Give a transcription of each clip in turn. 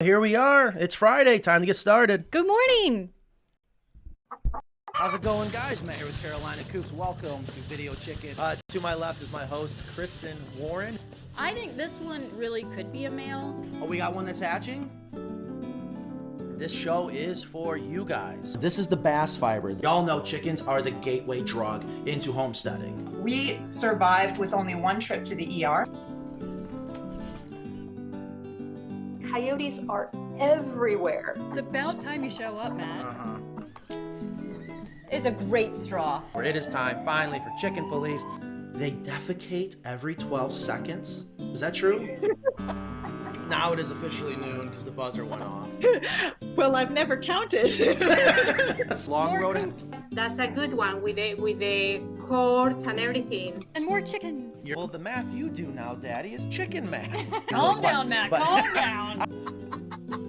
Here we are. It's Friday. Time to get started. Good morning. How's it going, guys? Matt here with Carolina Coops. Welcome to Video Chicken. To my left is my host, Kristen Warren. I think this one really could be a male. Oh, we got one that's hatching? This show is for you guys. This is the bass fiber. Y'all know chickens are the gateway drug into homesteading. We survived with only one trip to the ER. Coyotes are everywhere. It's about time you show up, Matt. Uh-huh. It's a great straw. It is time, finally, for chicken police. They defecate every 12 seconds. Is that true? Now it is officially noon because the buzzer went off. Well, I've never counted. That's long More road. coops That's a good one with the courts and everything. and more chickens. Well, the math you do now, Daddy, is chicken math. Calm down, Matt. But- Calm down.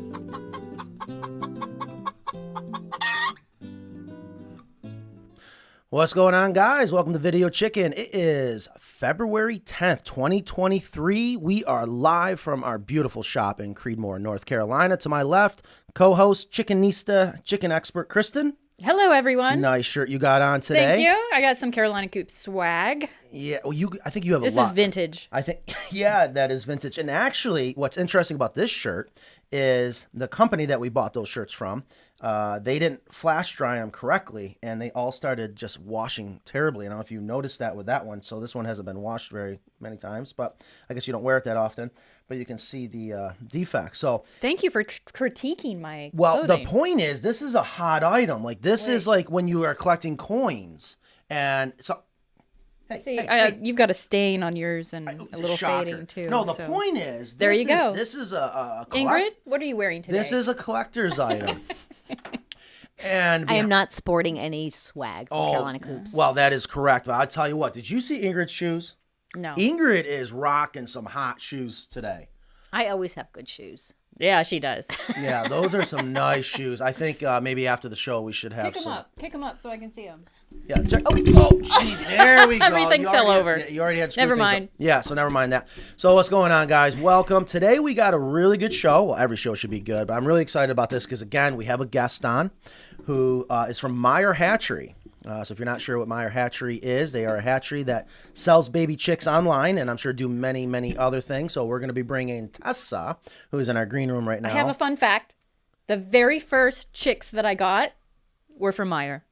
What's going on, guys? Welcome to Video Chicken. It is February 10th, 2023. We are live from our beautiful shop in Creedmoor, North Carolina. To my left, co-host, chickenista, chicken expert, Kristen. Hello, everyone. Nice shirt you got on today. Thank you. I got some Carolina Coop swag. Yeah, well, I think you have a This lot. is vintage. I think, yeah, that is vintage. And actually, what's interesting about this shirt is the company that we bought those shirts from, they didn't flash dry them correctly, and they all started just washing terribly. I don't know if you noticed that with that one. So this one hasn't been washed very many times, but I guess you don't wear it that often. But you can see the defects. So, Thank you for critiquing my well, clothing. the point is, this is a hot item. Like, this is like when you are collecting coins. And so, hey, See, hey, you've got a stain on yours and a little shocker. fading, too. No, the so. point is, There you go. This is a Ingrid, what are you wearing today? This is a collector's item. And I am not sporting any swag from Carolina Coops. Well, that is correct. But I'll tell you what, did you see Ingrid's shoes? No. Ingrid is rocking some hot shoes today. I always have good shoes. Yeah, she does. Yeah, those are some nice shoes. I think maybe after the show we should have Kick them some. up. Kick them up so I can see them. Yeah, check. Oh, jeez, there we go. Everything You fell already over. Had, you already had screwed Never things mind. up. Yeah, so never mind that. So what's going on, guys? Welcome. Today we got a really good show. Well, every show should be good, but I'm really excited about this because, again, we have a guest on who is from Meyer Hatchery. So if you're not sure what Meyer Hatchery is, they are a hatchery that sells baby chicks online, and I'm sure do many, many other things. So we're going to be bringing Tessa, who is in our green room right now. I have a fun fact. The very first chicks that I got were from Meyer.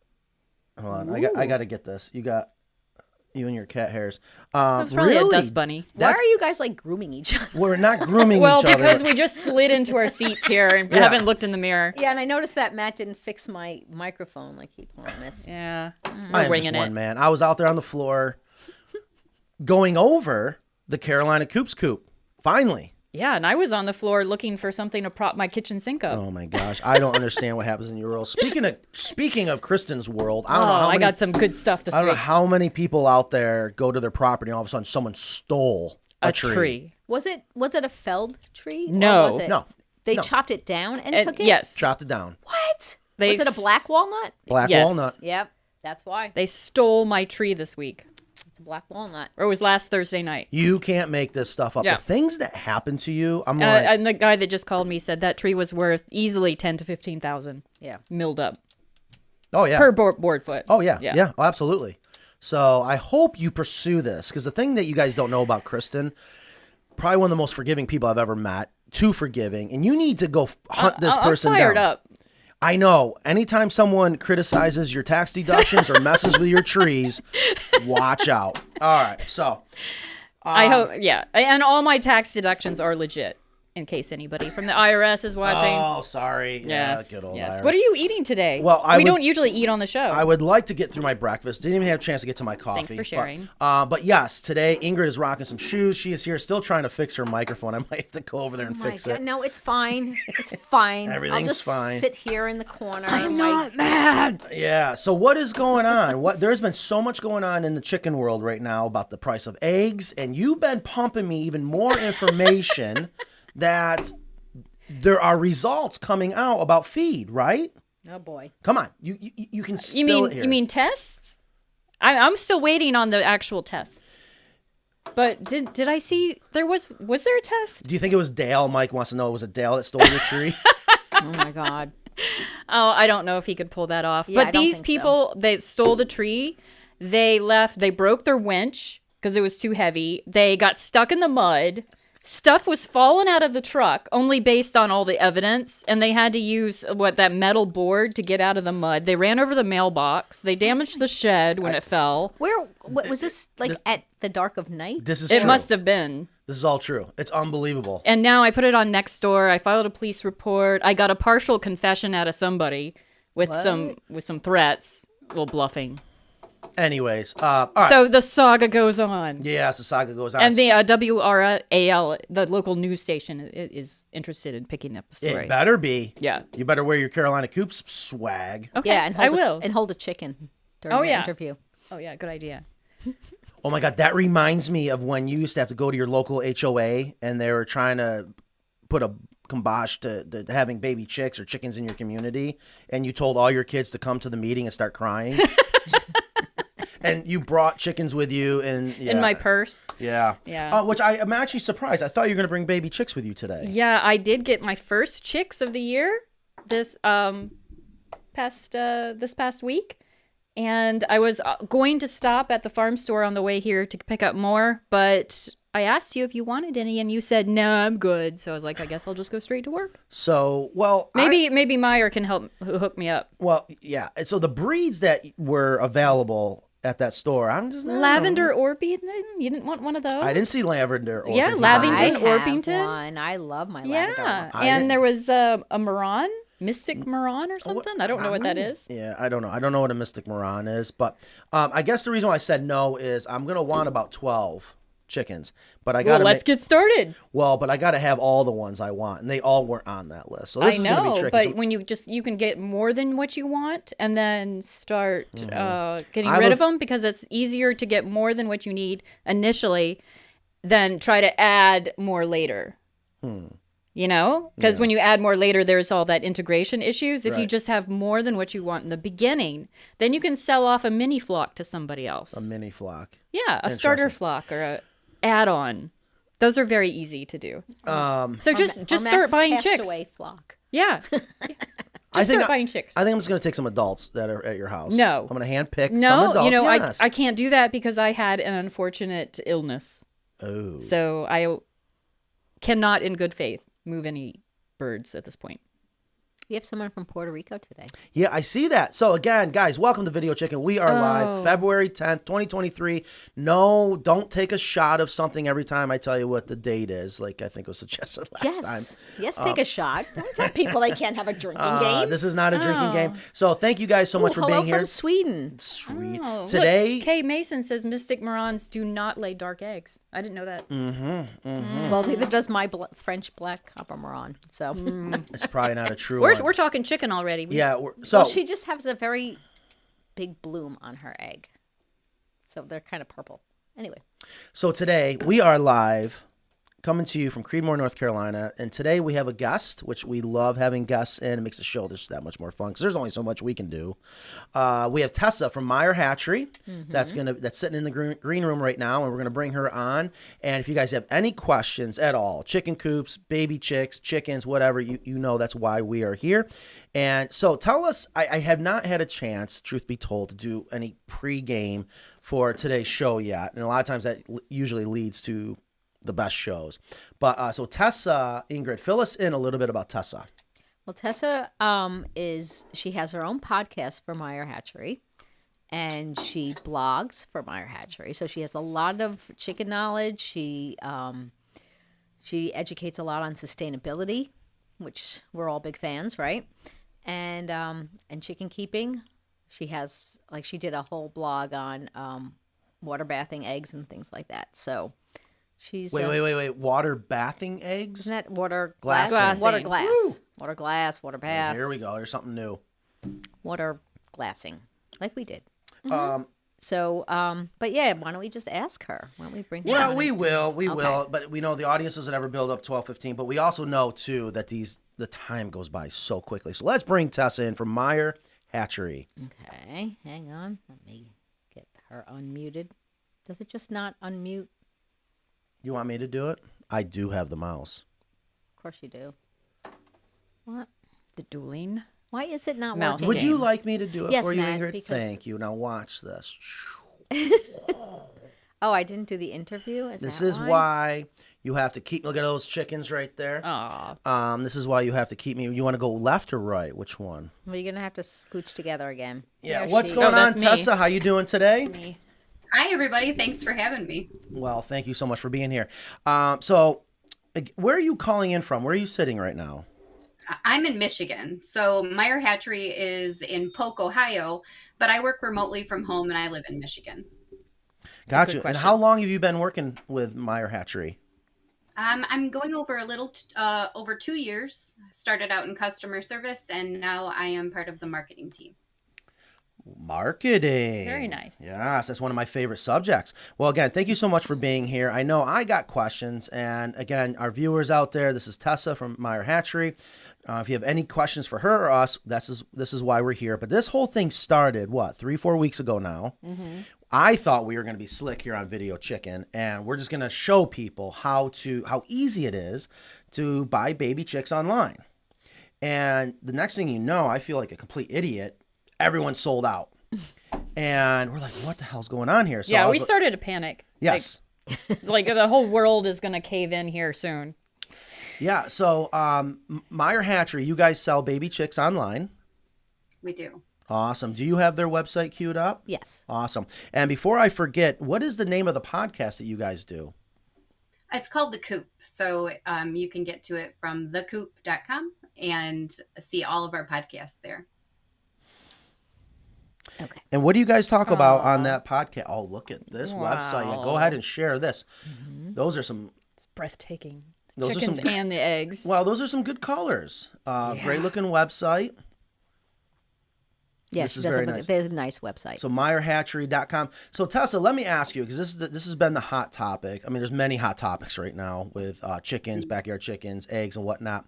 Hold on, I got to get this. You and your cat hairs. That's probably really? a dust bunny. Why are you guys like grooming each other? We're not grooming Well, each other. because we just slid into our seats here and Yeah. haven't looked in the mirror. Yeah, and I noticed that Matt didn't fix my microphone like he promised. Yeah, I we're am just winging one it. man. I was out there on the floor going over the Carolina Coops coop. Finally. Yeah, and I was on the floor looking for something to prop my kitchen sink up. Oh my gosh, I don't understand what happens in your world. Speaking of Kristen's world, I don't know how I many, got some good stuff this I don't know week. how many people out there go to their property and all of a sudden someone stole a tree. Was it a felled tree? No. Or was it, No. They No. chopped it down and And took it? yes, Chopped it down. What? They Was it a black walnut? Black Yes. walnut. Yep, that's why. they stole my tree this week, It's a black walnut. or it was last Thursday night. You can't make this stuff up. Yeah. The things that happen to you, I'm like, And the guy that just called me said that tree was worth easily 10 to 15,000 Yeah. milled up oh yeah. per board foot. Oh, yeah. Yeah, oh, absolutely. So I hope you pursue this because the thing that you guys don't know about Kristen, probably one of the most forgiving people I've ever met, too forgiving, and you need to go hunt this person I'm fired down. up. I know. Anytime someone criticizes your tax deductions or messes with your trees, watch out. All right, so. I hope, yeah. And all my tax deductions are legit, in case anybody from the IRS is watching. Oh, sorry. Yes. Yeah, good old yes. Iris. What are you eating today? Well, we don't usually eat on the show. I would like to get through my breakfast. Didn't even have a chance to get to my coffee. Thanks for sharing. But yes, today Ingrid is rocking some shoes. She is here still trying to fix her microphone. I might have to go over there and Oh my fix God. it. No, it's fine. It's fine. Everything's I'll just fine. sit here in the corner. I'm not mad. Yeah. So what is going on? There's been so much going on in the chicken world right now about the price of eggs, and you've been pumping me even more information that there are results coming out about feed, right? Oh boy. Come on, you can spill it here. You mean tests? I'm still waiting on the actual tests. But did I see was there a test? Do you think it was Dale? Mike wants to know, was it Dale that stole your tree? Oh my God. Oh, I don't know if he could pull that off. Yeah, I but don't these think people, they stole the tree. They left. They broke their winch because it was too heavy. They got stuck in the mud. Stuff was falling out of the truck only based on all the evidence, and they had to use that metal board to get out of the mud. They ran over the mailbox. They damaged the shed when it fell. What was this at the dark of night? This is It true. must have been. This is all true. It's unbelievable. And now I put it on Nextdoor. I filed a police report. I got a partial confession out of somebody with some threats, a little bluffing. Anyways, all right. So the saga goes on. Yes, the saga goes on. And the WRAL, the local news station, is interested in picking up the story. It better be. Yeah. You better wear your Carolina Coops swag. Okay, Yeah, and I will. and hold a chicken during the interview. Oh, yeah, good idea. Oh my God, that reminds me of when you used to have to go to your local HOA and they were trying to put a kibosh to having baby chicks or chickens in your community, and you told all your kids to come to the meeting and start crying. And you brought chickens with you In my purse. Yeah. Yeah. Which I'm actually surprised. I thought you were going to bring baby chicks with you today. Yeah, I did get my first chicks of the year this past week. And I was going to stop at the farm store on the way here to pick up more, but I asked you if you wanted any, and you said, no, I'm good. So I was like, I guess I'll just go straight to work. So, well... Maybe Meyer can help hook me up. Well, yeah. And so the breeds that were available at that store, I'm just... Lavender Orpington? You didn't want one of those? I didn't see Lavender Orpington. Yeah, Lavington I have Orpington. one. I love my Yeah, lavender one. and there was a Moran, Mystic Moran or something. I don't know what that is. Yeah, I don't know. I don't know what a Mystic Moran is, but I guess the reason why I said no is I'm gonna want about 12 chickens, but I gotta. Well, let's get started. But I gotta have all the ones I want, and they all weren't on that list. So this I is gonna be know, tricky. but So- when you can get more than what you want, and then start getting I rid have of them because it's easier to get more than what you need initially, than try to add more later. You know, because when you add more later, there's all that integration issues. If you Right. just have more than what you want in the beginning, then you can sell off a mini flock to somebody else. a mini flock. Yeah, a starter Interesting. flock or a add-on. Those are very easy to do. So just start buying chicks. Castaway flock. Yeah. I think start buying chicks. I think I'm just gonna take some adults that are at your house. No. I'm gonna handpick some No, adults. you know, yes. I can't do that because I had an unfortunate illness. Oh. So I cannot in good faith move any birds at this point. We have someone from Puerto Rico today. Yeah, I see that. So again, guys, welcome to Video Chicken. We are live February 10th, 2023. No, don't take a shot of something every time I tell you what the date is, like I think was suggested last time. Yes, take a shot. Don't tell people they can't have a drinking game. This is not a drinking game. So thank you guys so much for hello being here. from Sweden. Sweet. Oh, Today, look, Kay Mason says Mystic Morans do not lay dark eggs. I didn't know that. Well, neither does my French black copper moran. So, it's probably not a true one. We're talking chicken already. Yeah, so well, she just has a very big bloom on her egg, so they're kind of purple. Anyway, So today we are live, coming to you from Creedmoor, North Carolina, and today we have a guest, which we love having guests in. It makes the show just that much more fun because there's only so much we can do. We have Tessa from Meyer Hatchery that's sitting in the green room right now, and we're gonna bring her on. And if you guys have any questions at all, chicken coops, baby chicks, chickens, whatever, you know that's why we are here. And so tell us, I have not had a chance, truth be told, to do any pregame for today's show yet, and a lot of times that usually leads to the best shows. But so Tessa, Ingrid, fill us in a little bit about Tessa. well, Tessa she has her own podcast for Meyer Hatchery, and she blogs for Meyer Hatchery. So she has a lot of chicken knowledge. She educates a lot on sustainability, which we're all big fans, right? And chicken keeping. She has she did a whole blog on water bathing eggs and things like that. So she's Wait. Water bathing eggs? Isn't that water Glassing. glass? Water Glassing. glass. Woo! Water glass, water bath, Here we go. There's something new. water glassing, like we did. Um, So, but yeah, why don't we just ask her? Why don't we bring her well, on we and- will. We Okay. will. But we know the audience doesn't ever build up 12:15. But we also know, too, that the time goes by so quickly. So let's bring Tessa in from Meyer Hatchery. Okay, hang on. Let me get her unmuted. Does it just not unmute? You want me to do it? I do have the mouse. Of course you do. What? The dueling. Why is it not Mouse working? Would you game. like me to do it Yes, for you, Matt, Ingrid? because- Thank you. Now watch this. Oh, I didn't do the interview? This that is why you have to keep. Look at those chickens right there. Aw. This is why you have to keep me. You want to go left or right? Which one? Well, you're going to have to scooch together again. Yeah. There What's she- going Oh, on, that's me. Tessa? How you doing today? Me. Hi, everybody. Thanks for having me. Well, thank you so much for being here. So, where are you calling in from? Where are you sitting right now? I'm in Michigan. So Meyer Hatchery is in Polk, Ohio, but I work remotely from home and I live in Michigan. Gotcha. good And question. how long have you been working with Meyer Hatchery? I'm going over over 2 years. Started out in customer service and now I am part of the marketing team. Marketing. Very nice. Yes, that's one of my favorite subjects. Well, again, thank you so much for being here. I know I got questions, and again, our viewers out there, this is Tessa from Meyer Hatchery. If you have any questions for her or us, this is why we're here. But this whole thing started, 3-4 weeks ago now. Mm-hmm. I thought we were going to be slick here on Video Chicken, and we're just going to show people how easy it is to buy baby chicks online. And the next thing you know, I feel like a complete idiot. Everyone's sold out. And we're like, what the hell's going on here? So Yeah, I we was started to panic. Yes. Like the whole world is going to cave in here soon. Yeah. So Meyer Hatchery, you guys sell baby chicks online. We do. Awesome. Do you have their website queued up? Yes. Awesome. And before I forget, what is the name of the podcast that you guys do? It's called The Coop. So you can get to it from thecoop.com and see all of our podcasts there. Okay. And what do you guys talk about Aw. on that podcast? Oh, look at this website. Yeah, go Wow. ahead and share this. Those are some, It's breathtaking. Those are Chickens some good- and the eggs. well, those are some good colors. Great looking website. Yes, This is very nice. There's a nice website. So MeyerHatchery.com. So Tessa, let me ask you, because this has been the hot topic. I mean, there's many hot topics right now with chickens, backyard chickens, eggs, and whatnot.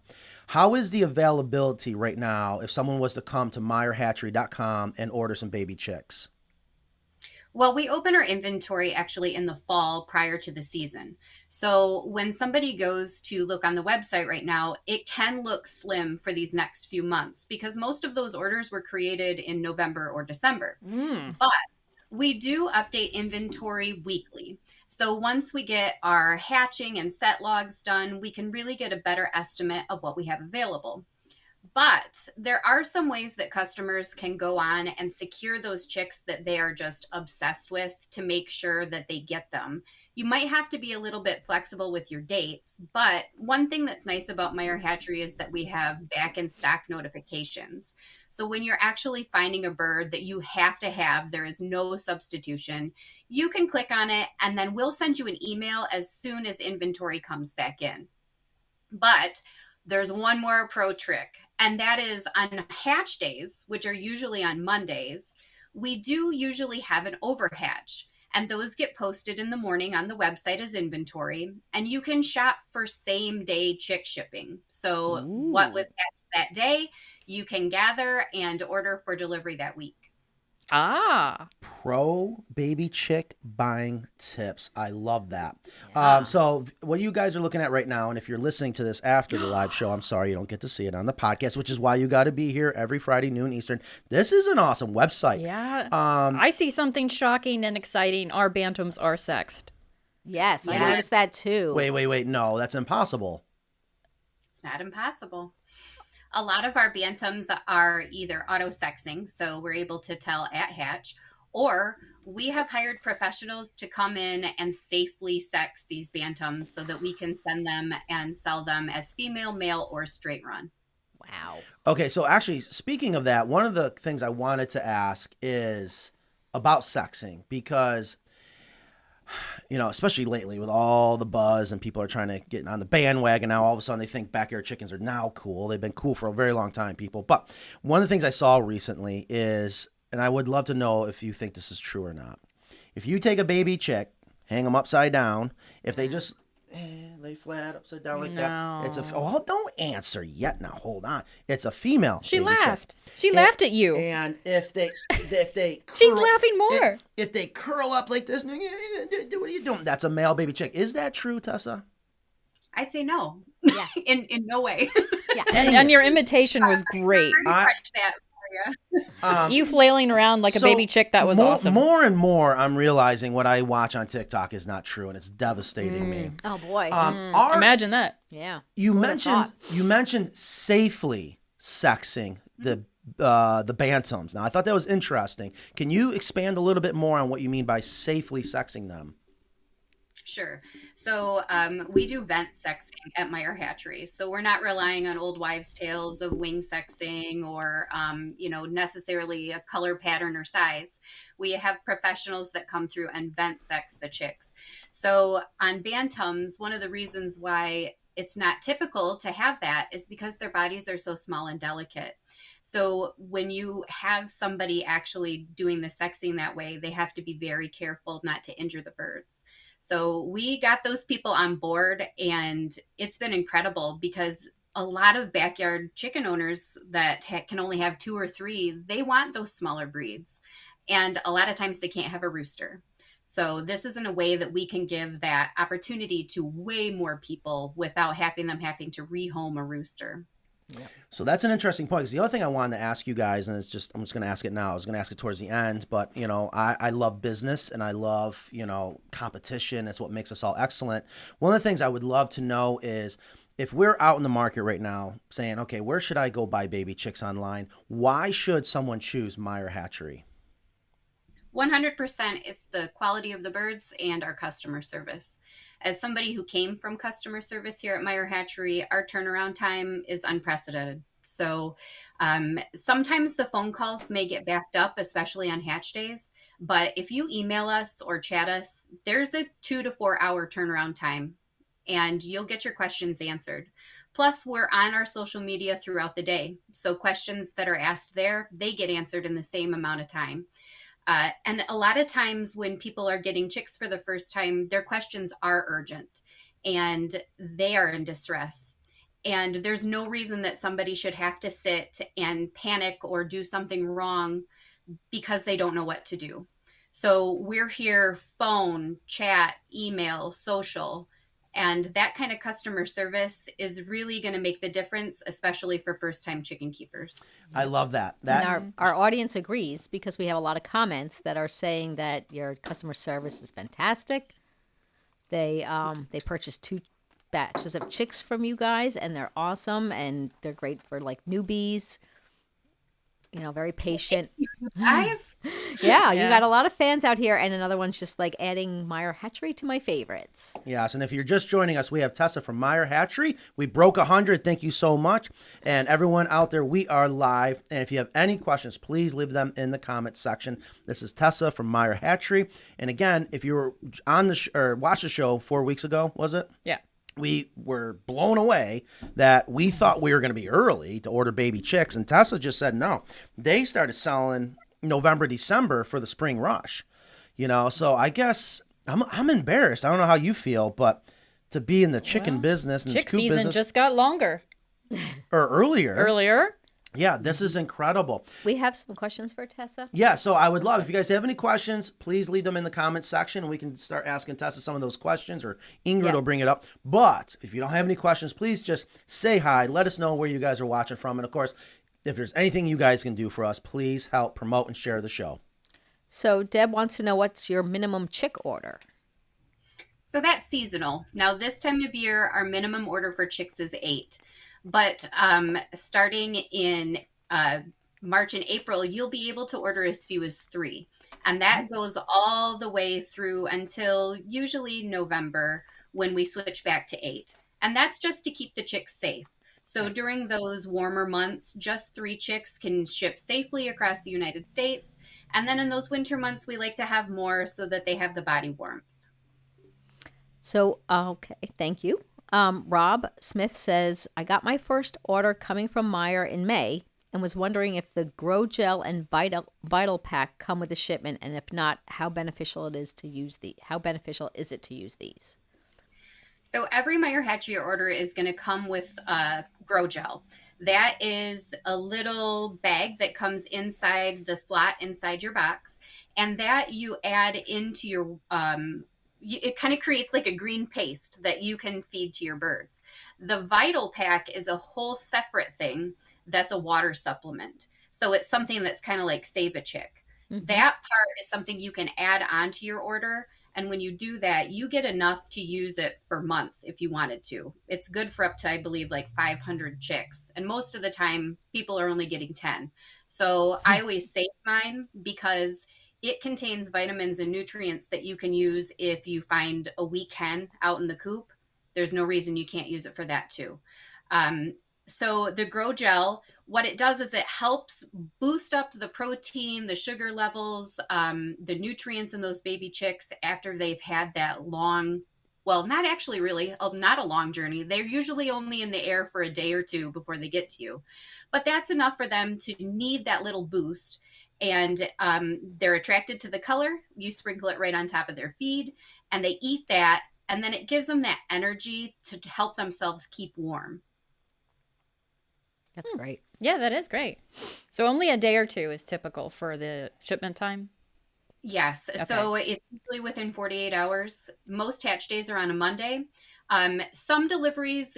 How is the availability right now if someone was to come to MeyerHatchery.com and order some baby chicks? Well, we open our inventory actually in the fall prior to the season. So when somebody goes to look on the website right now, it can look slim for these next few months because most of those orders were created in November or December. But we do update inventory weekly. So once we get our hatching and set logs done, we can really get a better estimate of what we have available. But there are some ways that customers can go on and secure those chicks that they are just obsessed with to make sure that they get them. You might have to be a little bit flexible with your dates, but one thing that's nice about Meyer Hatchery is that we have back in stock notifications. So when you're actually finding a bird that you have to have, there is no substitution, you can click on it and then we'll send you an email as soon as inventory comes back in. But there's one more pro trick, and that is on hatch days, which are usually on Mondays, we do usually have an overhatch, and those get posted in the morning on the website as inventory, and you can shop for same day chick shipping. So what was hatched that day, you can gather and order for delivery that week. Pro baby chick buying tips. I love that. Yeah. So what you guys are looking at right now, and if you're listening to this after the live show, I'm sorry you don't get to see it on the podcast, which is why you got to be here every Friday noon Eastern. This is an awesome website. Yeah. I see something shocking and exciting. Our bantams are sexed. Yes, I Yeah. noticed that too. Wait. No, that's impossible. It's not impossible. A lot of our bantams are either auto-sexing, so we're able to tell at hatch, or we have hired professionals to come in and safely sex these bantams so that we can send them and sell them as female, male, or straight run. Wow. Okay, so actually, speaking of that, one of the things I wanted to ask is about sexing because, you know, especially lately with all the buzz and people are trying to get on the bandwagon now, all of a sudden they think backyard chickens are now cool. They've been cool for a very long time, people. But one of the things I saw recently is, and I would love to know if you think this is true or not. If you take a baby chick, hang them upside down, if they just lay flat, upside down like No. that. It's a. Oh, don't answer yet. Now hold on. It's a female. She baby chick. laughed. She laughed at you. And if they She's laughing more. If they curl up like this, what are you doing? That's a male baby chick. Is that true, Tessa? I'd say no. Yeah. in no way. Yeah. And your imitation was great. Crushed that for you. You flailing around like a So, baby chick, that was awesome. More and more, I'm realizing what I watch on TikTok is not true, and it's devastating me. Oh boy. Imagine that. Yeah. You Who would've mentioned safely sexing the bantams. Now, I thought that was interesting. Can you expand a little bit more on what you mean by safely sexing them? Sure. So we do vent sexing at Meyer Hatchery. So we're not relying on old wives' tales of wing sexing or, necessarily a color pattern or size. We have professionals that come through and vent sex the chicks. So on bantams, one of the reasons why it's not typical to have that is because their bodies are so small and delicate. So when you have somebody actually doing the sexing that way, they have to be very careful not to injure the birds. So we got those people on board, and it's been incredible because a lot of backyard chicken owners that can only have 2 or 3, they want those smaller breeds. And a lot of times they can't have a rooster. So this isn't a way that we can give that opportunity to way more people without having to rehome a rooster. So that's an interesting point. Because the other thing I wanted to ask you guys, and I'm just going to ask it now. I was going to ask it towards the end, but I love business and I love competition. It's what makes us all excellent. One of the things I would love to know is if we're out in the market right now saying, okay, where should I go buy baby chicks online? Why should someone choose Meyer Hatchery? 100%, it's the quality of the birds and our customer service. As somebody who came from customer service here at Meyer Hatchery, our turnaround time is unprecedented. So sometimes the phone calls may get backed up, especially on hatch days. But if you email us or chat us, there's a 2 to 4 hour turnaround time, and you'll get your questions answered. Plus, we're on our social media throughout the day. So questions that are asked there, they get answered in the same amount of time. And a lot of times when people are getting chicks for the first time, their questions are urgent and they are in distress. And there's no reason that somebody should have to sit and panic or do something wrong because they don't know what to do. So we're here, phone, chat, email, social, and that kind of customer service is really going to make the difference, especially for first-time chicken keepers. I love that. And our audience agrees because we have a lot of comments that are saying that your customer service is fantastic. They purchased 2 batches of chicks from you guys, and they're awesome, and they're great for like newbies. Very patient. Guys, Yeah, you got a lot of fans out here, and another one's just like adding Meyer Hatchery to my favorites. Yes, and if you're just joining us, we have Tessa from Meyer Hatchery. We broke 100. Thank you so much. And everyone out there, we are live. And if you have any questions, please leave them in the comments section. This is Tessa from Meyer Hatchery. And again, if you were on the or watched the show 4 weeks ago, was it? Yeah. We were blown away that we thought we were going to be early to order baby chicks. And Tessa just said no. They started selling November, December for the spring rush. So I guess I'm embarrassed. I don't know how you feel, but to be in the chicken business and Chick the coop season business, just got longer. or earlier. Earlier. Yeah, this is incredible. We have some questions for Tessa. Yeah, so I would love, if you guys have any questions, please leave them in the comments section. We can start asking Tessa some of those questions, or Ingrid will bring it up. But if you don't have any questions, please just say hi. Let us know where you guys are watching from. And of course, if there's anything you guys can do for us, please help promote and share the show. So Deb wants to know, what's your minimum chick order? so that's seasonal. Now, this time of year, our minimum order for chicks is 8. But starting in March and April, you'll be able to order as few as 3. And that goes all the way through until usually November, when we switch back to 8. And that's just to keep the chicks safe. So during those warmer months, just 3 chicks can ship safely across the United States. And then in those winter months, we like to have more so that they have the body warmth. So, okay, thank you. Rob Smith says, I got my first order coming from Meyer in May and was wondering if the Grow Gel and Vital Pack come with the shipment, and if not, how beneficial is it to use these? So every Meyer Hatchery order is going to come with grow gel. That is a little bag that comes inside the slot inside your box, and that you add into your it kind of creates like a green paste that you can feed to your birds. The Vital Pack is a whole separate thing that's a water supplement. So it's something that's kind of like Save a Chick. Mhm. That part is something you can add onto your order. And when you do that, you get enough to use it for months if you wanted to. It's good for up to, I believe, like 500 chicks. And most of the time, people are only getting 10. So I always save mine because it contains vitamins and nutrients that you can use if you find a weak hen out in the coop. There's no reason you can't use it for that too. So the Grow Gel, what it does is it helps boost up the protein, the sugar levels, the nutrients in those baby chicks after they've had that long, well, not actually really, not a long journey. They're usually only in the air for a day or two before they get to you. But that's enough for them to need that little boost. And they're attracted to the color. You sprinkle it right on top of their feed, and they eat that. And then it gives them that energy to help themselves keep warm. That's great. Yeah, that is great. So only a day or two is typical for the shipment time? Yes. Okay. So it's usually within 48 hours. Most hatch days are on a Monday. Some deliveries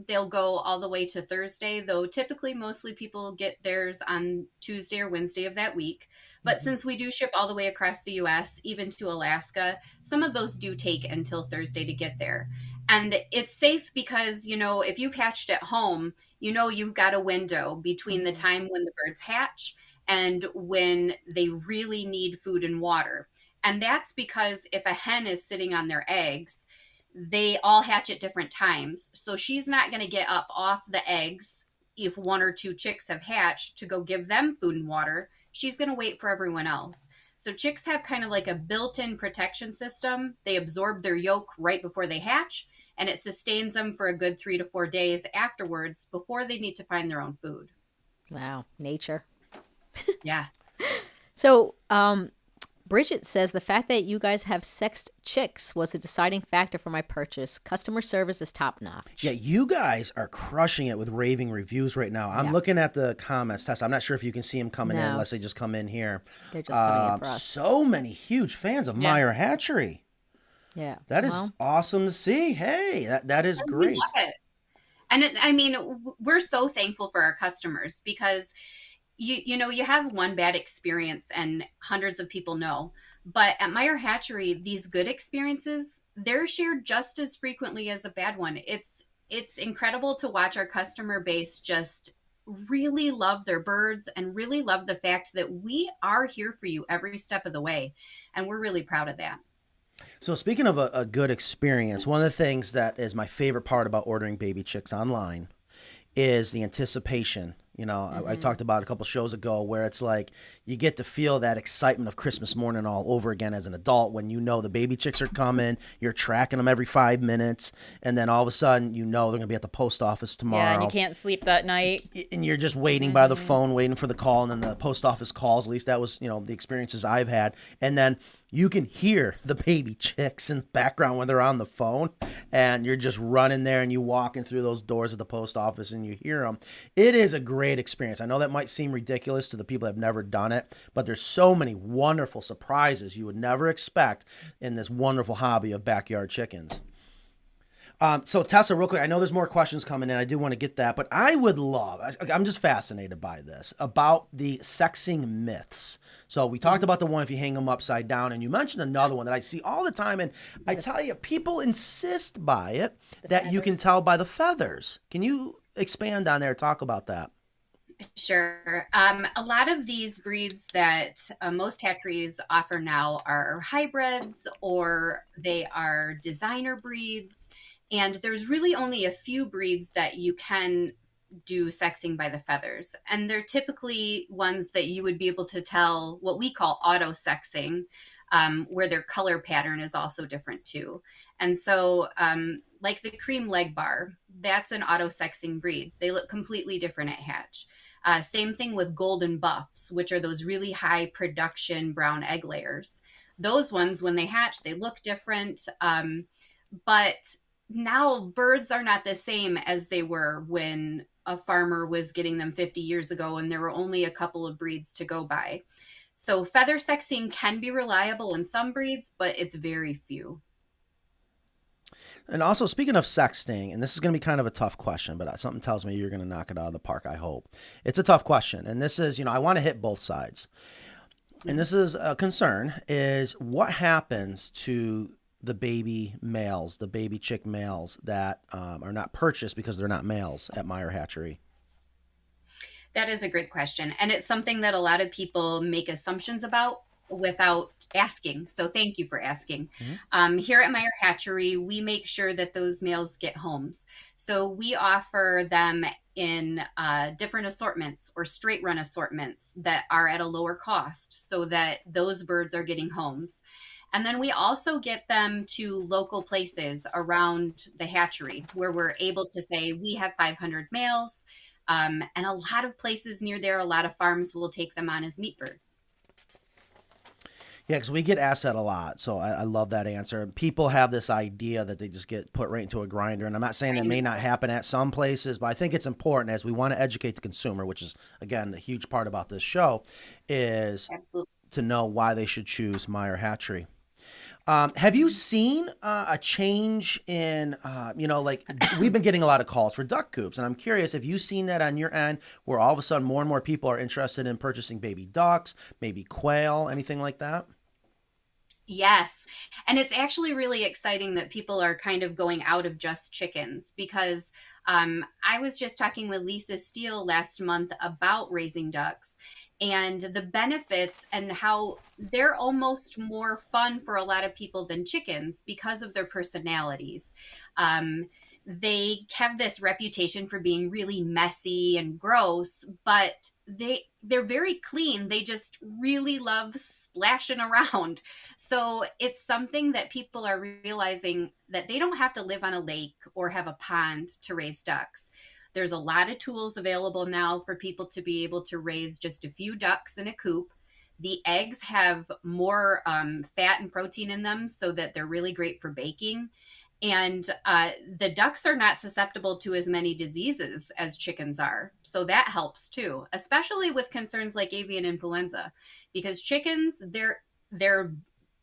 they'll go all the way to Thursday, though typically mostly people get theirs on Tuesday or Wednesday of that week. But since we do ship all the way across the US, even to Alaska, some of those do take until Thursday to get there. And it's safe because, if you've hatched at home, you've got a window between the time when the birds hatch and when they really need food and water. And that's because if a hen is sitting on their eggs, they all hatch at different times. So she's not going to get up off the eggs if one or two chicks have hatched to go give them food and water. She's going to wait for everyone else. So chicks have kind of like a built-in protection system. They absorb their yolk right before they hatch, and it sustains them for a good 3 to 4 days afterwards before they need to find their own food. Wow, nature. Yeah. So, Bridget says the fact that you guys have sexed chicks was a deciding factor for my purchase. Customer service is top notch. Yeah, you guys are crushing it with raving reviews right now. I'm looking at the comments, Tessa. I'm not sure if you can see them coming in No. unless they just come in here. They're just coming in for us. So many huge fans of Meyer Hatchery. Yeah. That is awesome to see. Hey, that is great. We love it. And we're so thankful for our customers because you have one bad experience and hundreds of people know. But at Meyer Hatchery, these good experiences, they're shared just as frequently as a bad one. It's incredible to watch our customer base just really love their birds and really love the fact that we are here for you every step of the way. And we're really proud of that. So speaking of a good experience, one of the things that is my favorite part about ordering baby chicks online is the anticipation. I talked about a couple shows ago where it's like you get to feel that excitement of Christmas morning all over again as an adult when the baby chicks are coming, you're tracking them every 5 minutes, and then all of a sudden they're going to be at the post office tomorrow. Yeah, and you can't sleep that night. And you're just waiting by the phone, waiting for the call, and then the post office calls. At least that was, the experiences I've had. And then you can hear the baby chicks in the background when they're on the phone, and you're just running there and you walking through those doors at the post office and you hear them. It is a great experience. I know that might seem ridiculous to the people that have never done it, but there's so many wonderful surprises you would never expect in this wonderful hobby of backyard chickens. So Tessa, real quick, I know there's more questions coming in. I do want to get that, but I'm just fascinated by this, about the sexing myths. So we talked about the one if you hang them upside down, and you mentioned another one that I see all the time, and I tell you, people insist by it, that you can tell by the feathers. Can you expand on there, talk about that? Sure. A lot of these breeds that most hatcheries offer now are hybrids or they are designer breeds. And there's really only a few breeds that you can do sexing by the feathers. And they're typically ones that you would be able to tell what we call auto sexing, where their color pattern is also different too. And so like the cream leg bar, that's an auto sexing breed. They look completely different at hatch. Same thing with golden buffs, which are those really high production brown egg layers. Those ones, when they hatch, they look different. But now birds are not the same as they were when a farmer was getting them 50 years ago and there were only a couple of breeds to go by. So feather sexing can be reliable in some breeds, but it's very few. And also, speaking of sexting, and this is going to be kind of a tough question, but something tells me you're going to knock it out of the park, I hope. It's a tough question. And this is, I want to hit both sides. And this is a concern, is what happens to the baby males, the baby chick males that are not purchased because they're not males at Meyer Hatchery? That is a great question. And it's something that a lot of people make assumptions about without asking. So thank you for asking. Here at Meyer Hatchery, we make sure that those males get homes. So we offer them in different assortments or straight run assortments that are at a lower cost so that those birds are getting homes. And then we also get them to local places around the hatchery where we're able to say we have 500 males. And a lot of places near there, a lot of farms will take them on as meat birds. Yeah, because we get asked that a lot. So I love that answer. People have this idea that they just get put right into a grinder. And I'm not saying it may not happen at some places, but I think it's important as we want to educate the consumer, which is, again, a huge part about this show, is Absolutely. to know why they should choose Meyer Hatchery. Have you seen a change in, like we've been getting a lot of calls for duck coops, and I'm curious if you've seen that on your end where all of a sudden more and more people are interested in purchasing baby ducks, maybe quail, anything like that? Yes. And it's actually really exciting that people are kind of going out of just chickens because I was just talking with Lisa Steele last month about raising ducks and the benefits and how they're almost more fun for a lot of people than chickens because of their personalities. They have this reputation for being really messy and gross, but they're very clean. They just really love splashing around. So it's something that people are realizing that they don't have to live on a lake or have a pond to raise ducks. There's a lot of tools available now for people to be able to raise just a few ducks in a coop. The eggs have more fat and protein in them so that they're really great for baking. And the ducks are not susceptible to as many diseases as chickens are. So that helps too, especially with concerns like avian influenza, because chickens, they're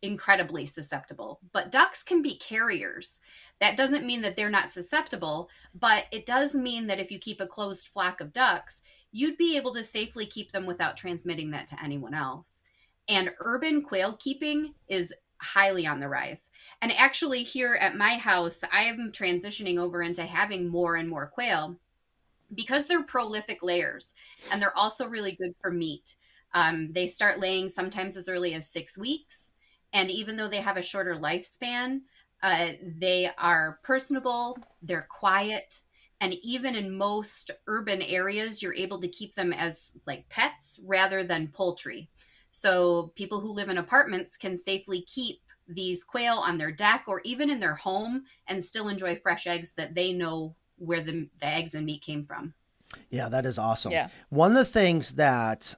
incredibly susceptible, but ducks can be carriers. That doesn't mean that they're not susceptible, but it does mean that if you keep a closed flock of ducks, you'd be able to safely keep them without transmitting that to anyone else. And urban quail keeping is highly on the rise. And actually here at my house, I am transitioning over into having more and more quail because they're prolific layers and they're also really good for meat. They start laying sometimes as early as 6 weeks. And even though they have a shorter lifespan, they are personable, they're quiet, and even in most urban areas, you're able to keep them as like pets rather than poultry. So people who live in apartments can safely keep these quail on their deck or even in their home and still enjoy fresh eggs that they know where the eggs and meat came from. Yeah, that is awesome. Yeah. One of the things that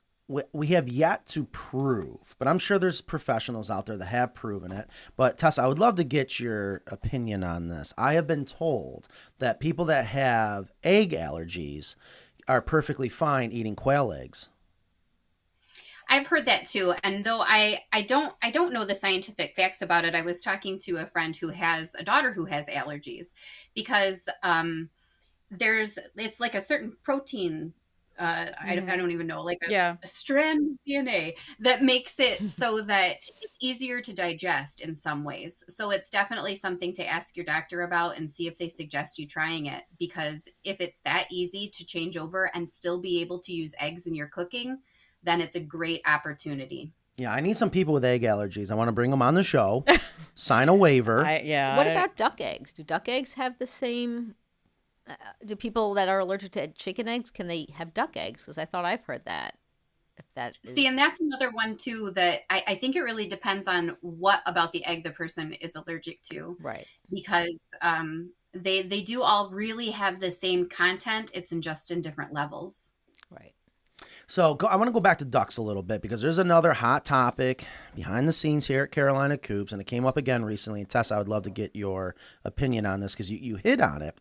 we have yet to prove, but I'm sure there's professionals out there that have proven it. But Tessa, I would love to get your opinion on this. I have been told that people that have egg allergies are perfectly fine eating quail eggs. I've heard that too. And though I don't know the scientific facts about it, I was talking to a friend who has a daughter who has allergies because it's like a certain protein. I don't even know, like a strand of DNA that makes it so that it's easier to digest in some ways. So it's definitely something to ask your doctor about and see if they suggest you trying it. Because if it's that easy to change over and still be able to use eggs in your cooking, then it's a great opportunity. Yeah, I need some people with egg allergies. I want to bring them on the show, sign a waiver. What about duck eggs? Do duck eggs have the same... do people that are allergic to chicken eggs, can they have duck eggs? Because I thought I've heard that. If that is... See, and that's another one too that I think it really depends on what about the egg the person is allergic to. Right. Because they do all really have the same content. It's just in different levels. Right. So I want to go back to ducks a little bit because there's another hot topic behind the scenes here at Carolina Coops, and it came up again recently. And Tessa, I would love to get your opinion on this because you hit on it.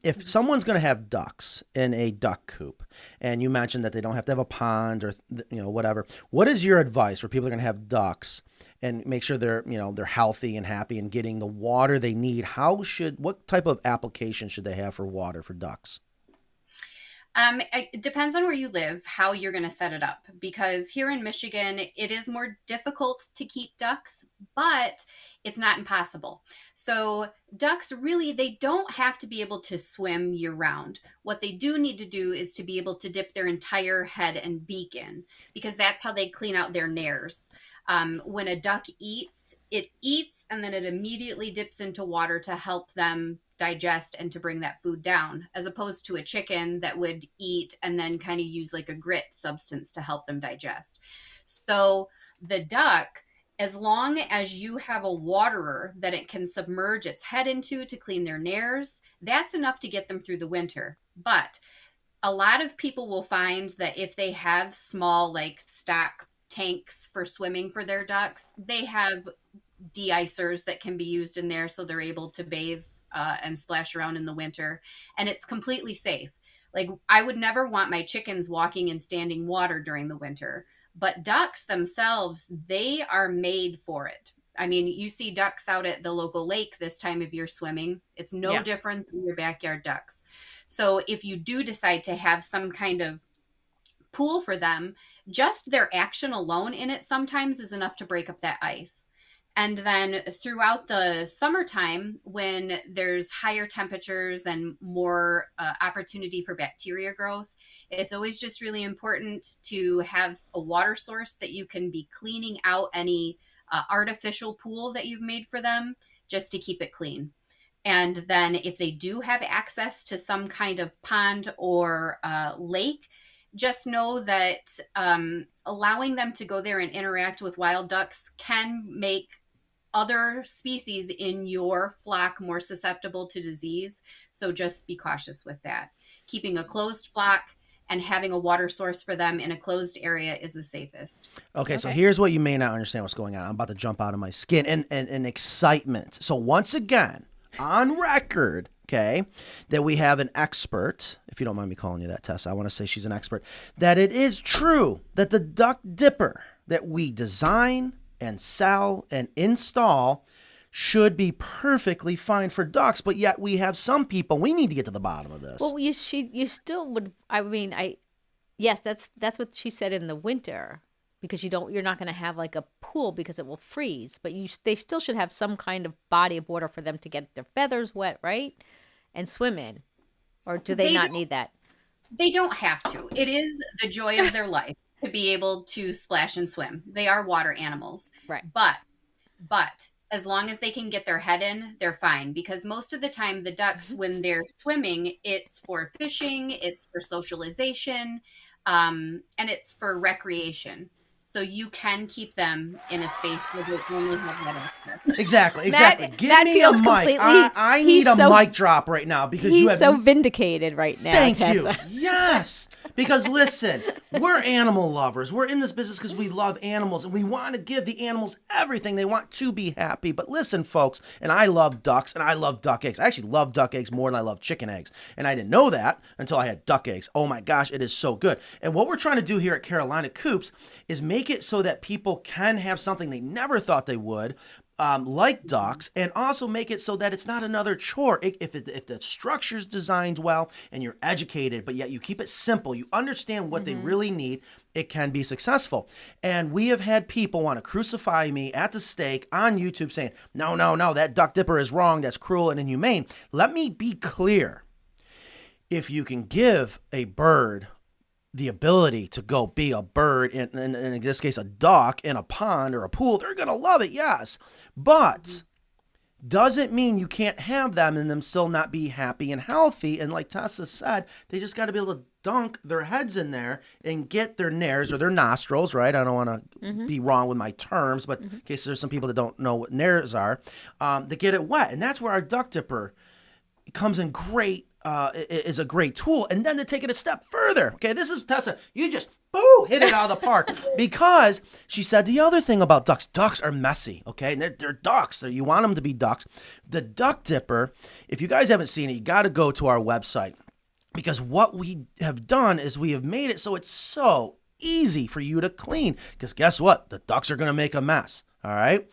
If someone's going to have ducks in a duck coop, and you mentioned that they don't have to have a pond or whatever, what is your advice for people that are going to have ducks and make sure they're healthy and happy and getting the water they need? What type of application should they have for water for ducks? It depends on where you live, how you're going to set it up. Because here in Michigan, it is more difficult to keep ducks, but it's not impossible. So ducks really, they don't have to be able to swim year round. What they do need to do is to be able to dip their entire head and beak in, because that's how they clean out their nares. When a duck eats, it eats and then it immediately dips into water to help them digest and to bring that food down, as opposed to a chicken that would eat and then kind of use like a grit substance to help them digest. So the duck, as long as you have a waterer that it can submerge its head into to clean their nares, that's enough to get them through the winter. But a lot of people will find that if they have small like stock tanks for swimming for their ducks, they have de-icers that can be used in there so they're able to bathe and splash around in the winter, and it's completely safe. Like, I would never want my chickens walking in standing water during the winter, but ducks themselves, they are made for it. I mean, you see ducks out at the local lake this time of year swimming. It's no different than your backyard ducks. So if you do decide to have some kind of pool for them, just their action alone in it sometimes is enough to break up that ice. And then throughout the summertime, when there's higher temperatures and more opportunity for bacteria growth, it's always just really important to have a water source that you can be cleaning out any artificial pool that you've made for them, just to keep it clean. And then if they do have access to some kind of pond or lake, just know that allowing them to go there and interact with wild ducks can make other species in your flock more susceptible to disease. So just be cautious with that. Keeping a closed flock and having a water source for them in a closed area is the safest. Okay, so here's what you may not understand what's going on. I'm about to jump out of my skin and excitement. So once again, on record, okay, that we have an expert, if you don't mind me calling you that, Tessa, I want to say she's an expert, that it is true that the duck dipper that we design and sell and install should be perfectly fine for ducks, but yet we have some people, we need to get to the bottom of this. Well, you still would. I mean, yes, that's what she said in the winter, because you're not going to have like a pool because it will freeze. But they still should have some kind of body of water for them to get their feathers wet, right, and swim in, or do they not need that? They don't have to. It is the joy of their life to be able to splash and swim. They are water animals, right? But as long as they can get their head in, they're fine. Because most of the time, the ducks, when they're swimming, it's for fishing, it's for socialization, and it's for recreation. So you can keep them in a space where they only have that access. Exactly. Give that me feels a mic. completely. I need a mic drop right now because you have. He's so vindicated right now. Thank Tessa. you. Yes. Because listen, we're animal lovers. We're in this business because we love animals and we want to give the animals everything they want to be happy. But listen, folks, and I love ducks and I love duck eggs. I actually love duck eggs more than I love chicken eggs. And I didn't know that until I had duck eggs. Oh my gosh, it is so good. And what we're trying to do here at Carolina Coops is make it so that people can have something they never thought they would, like ducks, and also make it so that it's not another chore. If the structure's designed well and you're educated, but yet you keep it simple, you understand what they really need, it can be successful. And we have had people want to crucify me at the stake on YouTube saying, no, that duck dipper is wrong, that's cruel and inhumane. Let me be clear. If you can give a bird the ability to go be a bird, in this case a duck, in a pond or a pool, they're going to love it, yes. But doesn't mean you can't have them and them still not be happy and healthy. And like Tessa said, they just got to be able to dunk their heads in there and get their nares or their nostrils, right? I don't want to be wrong with my terms, but in case there's some people that don't know what nares are, to get it wet. And that's where our duck dipper comes in great is a great tool. And then to take it a step further, okay, this is Tessa. You just hit it out of the park because she said the other thing about ducks. Ducks are messy, okay? And they're ducks. You want them to be ducks. The duck dipper, if you guys haven't seen it, you got to go to our website because what we have done is we have made it so it's so easy for you to clean because guess what? The ducks are going to make a mess, all right?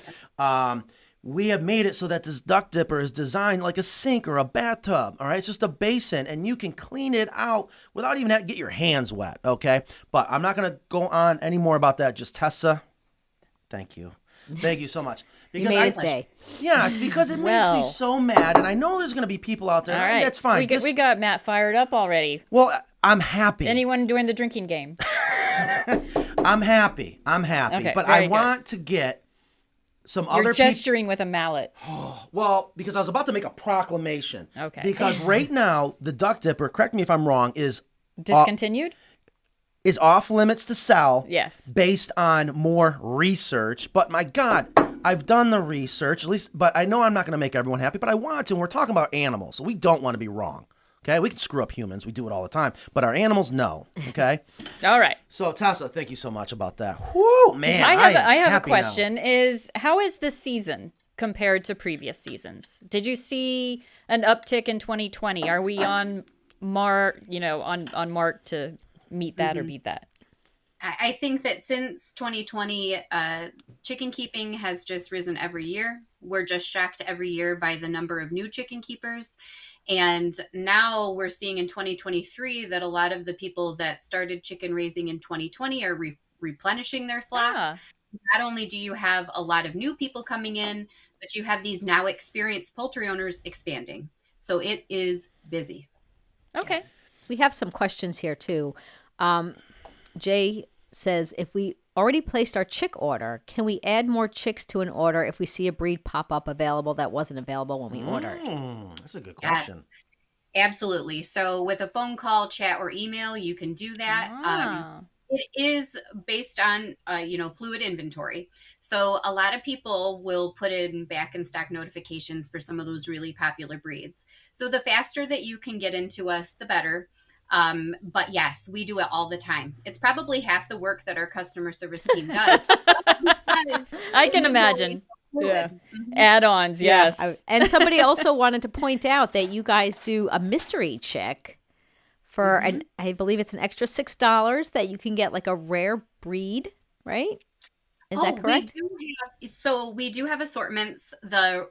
We have made it so that this duck dipper is designed like a sink or a bathtub, all right? It's just a basin, and you can clean it out without even having to get your hands wet, okay? But I'm not going to go on any more about that. Just Tessa, thank you. Thank you so much. You made his day. Yes, because it makes me so mad, and I know there's going to be people out there, All and right. that's fine. We got Matt fired up already. Well, I'm happy. Anyone doing the drinking game? I'm happy. Okay, but very I want to get some other You're people. gesturing with a mallet. Well, because I was about to make a proclamation. Okay. Because right now, the duck dipper, correct me if I'm wrong, is Discontinued? is off limits to sell. Yes. Based on more research. But my God, I've done the research, at least, but I know I'm not going to make everyone happy, but I want to. And we're talking about animals, so we don't want to be wrong. Okay, we can screw up humans. We do it all the time. But our animals, no. Okay? All right. So, Tessa, thank you so much about that. Whoo, man. I have a happy now. question. How is this season compared to previous seasons? Did you see an uptick in 2020? Are we on mark to meet that or beat that? I think that since 2020, chicken keeping has just risen every year. We're just shocked every year by the number of new chicken keepers. And now we're seeing in 2023 that a lot of the people that started chicken raising in 2020 are replenishing their flock. Ah. Not only do you have a lot of new people coming in, but you have these now experienced poultry owners expanding. So it is busy. Okay. We have some questions here too. Jay says, if we already placed our chick order, can we add more chicks to an order if we see a breed pop up available that wasn't available when we ordered? That's a good question. Yes, absolutely. So with a phone call, chat, or email, you can do that. It is based on, fluid inventory. So a lot of people will put in back in stock notifications for some of those really popular breeds. So the faster that you can get into us, the better. But yes, we do it all the time. It's probably half the work that our customer service team does. I can imagine. Yeah. Add-ons, yes. Yeah. And somebody also wanted to point out that you guys do a mystery check for, and I believe it's an extra $6 that you can get like a rare breed, right? Is that correct? We do have assortments. The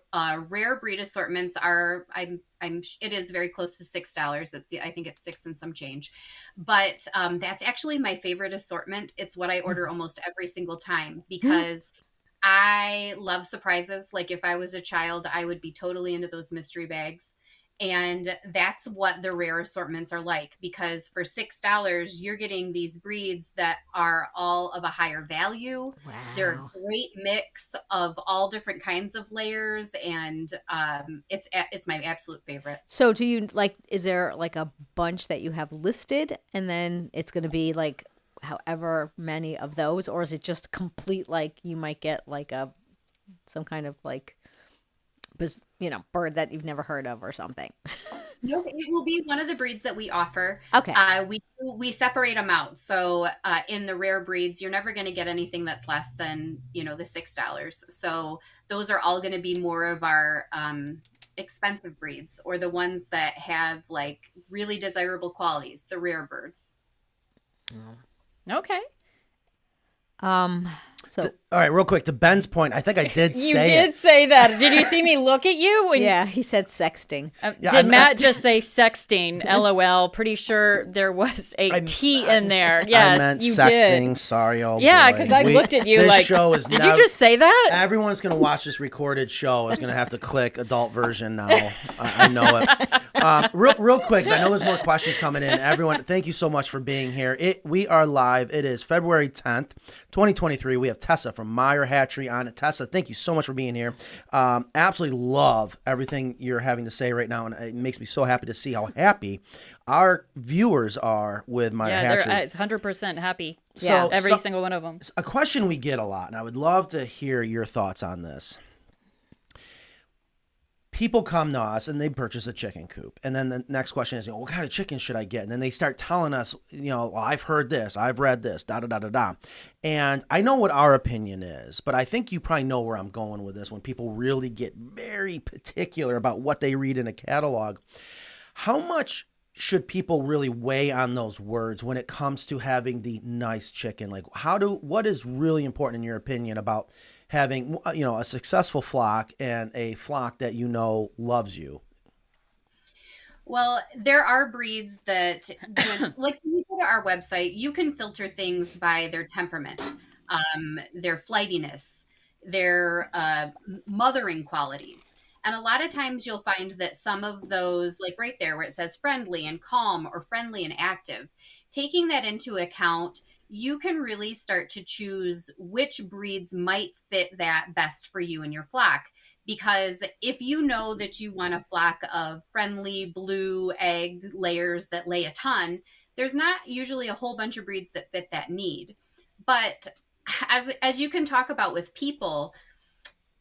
rare breed assortments are, it is very close to $6. I think it's 6 and some change, but that's actually my favorite assortment. It's what I order almost every single time because I love surprises. Like if I was a child, I would be totally into those mystery bags. And that's what the rare assortments are like, because for $6, you're getting these breeds that are all of a higher value. Wow. They're a great mix of all different kinds of layers. And it's my absolute favorite. So do you is there like a bunch that you have listed and then it's going to be like however many of those, or is it just complete, like you might get like some kind of like, bird that you've never heard of or something? No, it will be one of the breeds that we offer. Okay. We separate them out. So in the rare breeds, you're never going to get anything that's less than, the $6. So those are all going to be more of our expensive breeds, or the ones that have like really desirable qualities, the rare birds. Okay. So All right, real quick, to Ben's point, I think I did say You did say that. Did you see me look at you? When, yeah, he said sexting. Did Matt just say sexting? LOL. Pretty sure there was a T in there. Yes, I meant you sexing. did. Sorry, boy. Yeah, because I looked at you this like, show is did you just say that? Everyone's going to watch this recorded show is going to have to click adult version now. I know it. Real quick, 'cause I know there's more questions coming in. Everyone, thank you so much for being here. We are live. It is February 10th, 2023. We have Tessa from Meyer Hatchery on it. Tessa, thank you so much for being here. Absolutely love everything you're having to say right now, and it makes me so happy to see how happy our viewers are with Meyer Hatchery. They're 100% happy. So, every single one of them. A question we get a lot, and I would love to hear your thoughts on this. people come to us and they purchase a chicken coop. And then the next question is, what kind of chicken should I get? And then they start telling us, well, I've heard this, I've read this, da da da da da. And I know what our opinion is, but I think you probably know where I'm going with this when people really get very particular about what they read in a catalog. How much should people really weigh on those words when it comes to having the nice chicken? Like what is really important in your opinion about having, a successful flock and a flock that loves you? Well, there are breeds that, like when you go to our website, you can filter things by their temperament, their flightiness, their mothering qualities. And a lot of times you'll find that some of those, like right there where it says friendly and calm or friendly and active, taking that into account, you can really start to choose which breeds might fit that best for you and your flock. Because if you know that you want a flock of friendly blue egg layers that lay a ton, there's not usually a whole bunch of breeds that fit that need. But as you can talk about with people,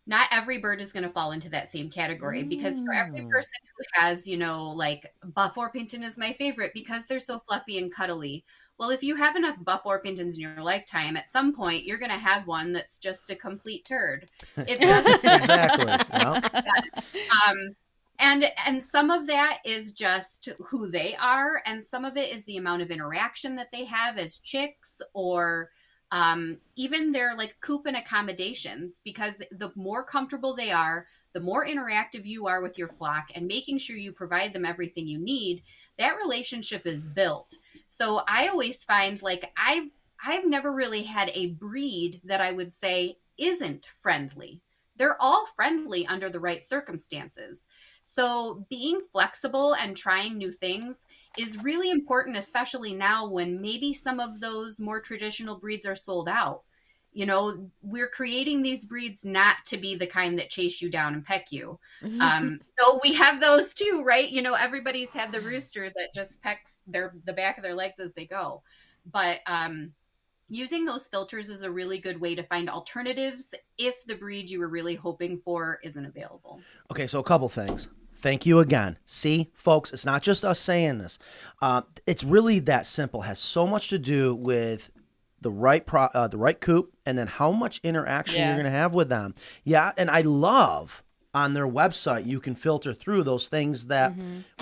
not every bird is going to fall into that same category, because for every person who has, like Buff Orpington is my favorite because they're so fluffy and cuddly. Well, if you have enough Buff Orpingtons in your lifetime, at some point you're going to have one that's just a complete turd. Exactly. And some of that is just who they are, and some of it is the amount of interaction that they have as chicks, or even their like coop and accommodations, because the more comfortable they are, the more interactive you are with your flock and making sure you provide them everything you need, that relationship is built. So I always find like I've never really had a breed that I would say isn't friendly. They're all friendly under the right circumstances. So being flexible and trying new things is really important, especially now when maybe some of those more traditional breeds are sold out. We're creating these breeds not to be the kind that chase you down and peck you. So we have those too, right? Everybody's had the rooster that just pecks the back of their legs as they go. But using those filters is a really good way to find alternatives if the breed you were really hoping for isn't available. Okay, so a couple things. Thank you again. See, folks, it's not just us saying this. It's really that simple. It has so much to do with the right coop, and then how much interaction you're going to have with them. Yeah, and I love on their website you can filter through those things that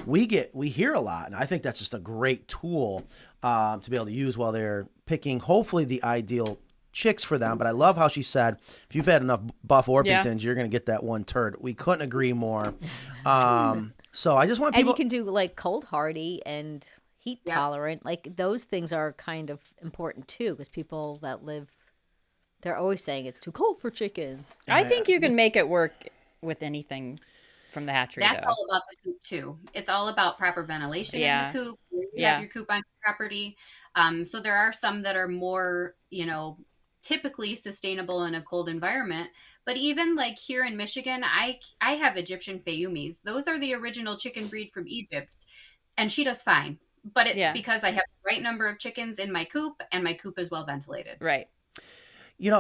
we hear a lot, and I think that's just a great tool to be able to use while they're picking hopefully the ideal chicks for them. But I love how she said, if you've had enough Buff Orpingtons, you're going to get that one turd. We couldn't agree more. So I just want people. And you can do like cold hardy and heat tolerant. Like those things are kind of important too, because people that live, they're always saying it's too cold for chickens. I think you can make it work with anything from the hatchery. That's all about the coop too. It's all about proper ventilation in the coop. You have your coop on your property. So there are some that are more, typically sustainable in a cold environment. But even like here in Michigan, I have Egyptian Fayumis. Those are the original chicken breed from Egypt, and she does fine. But it's because I have the right number of chickens in my coop, and my coop is well ventilated. Right.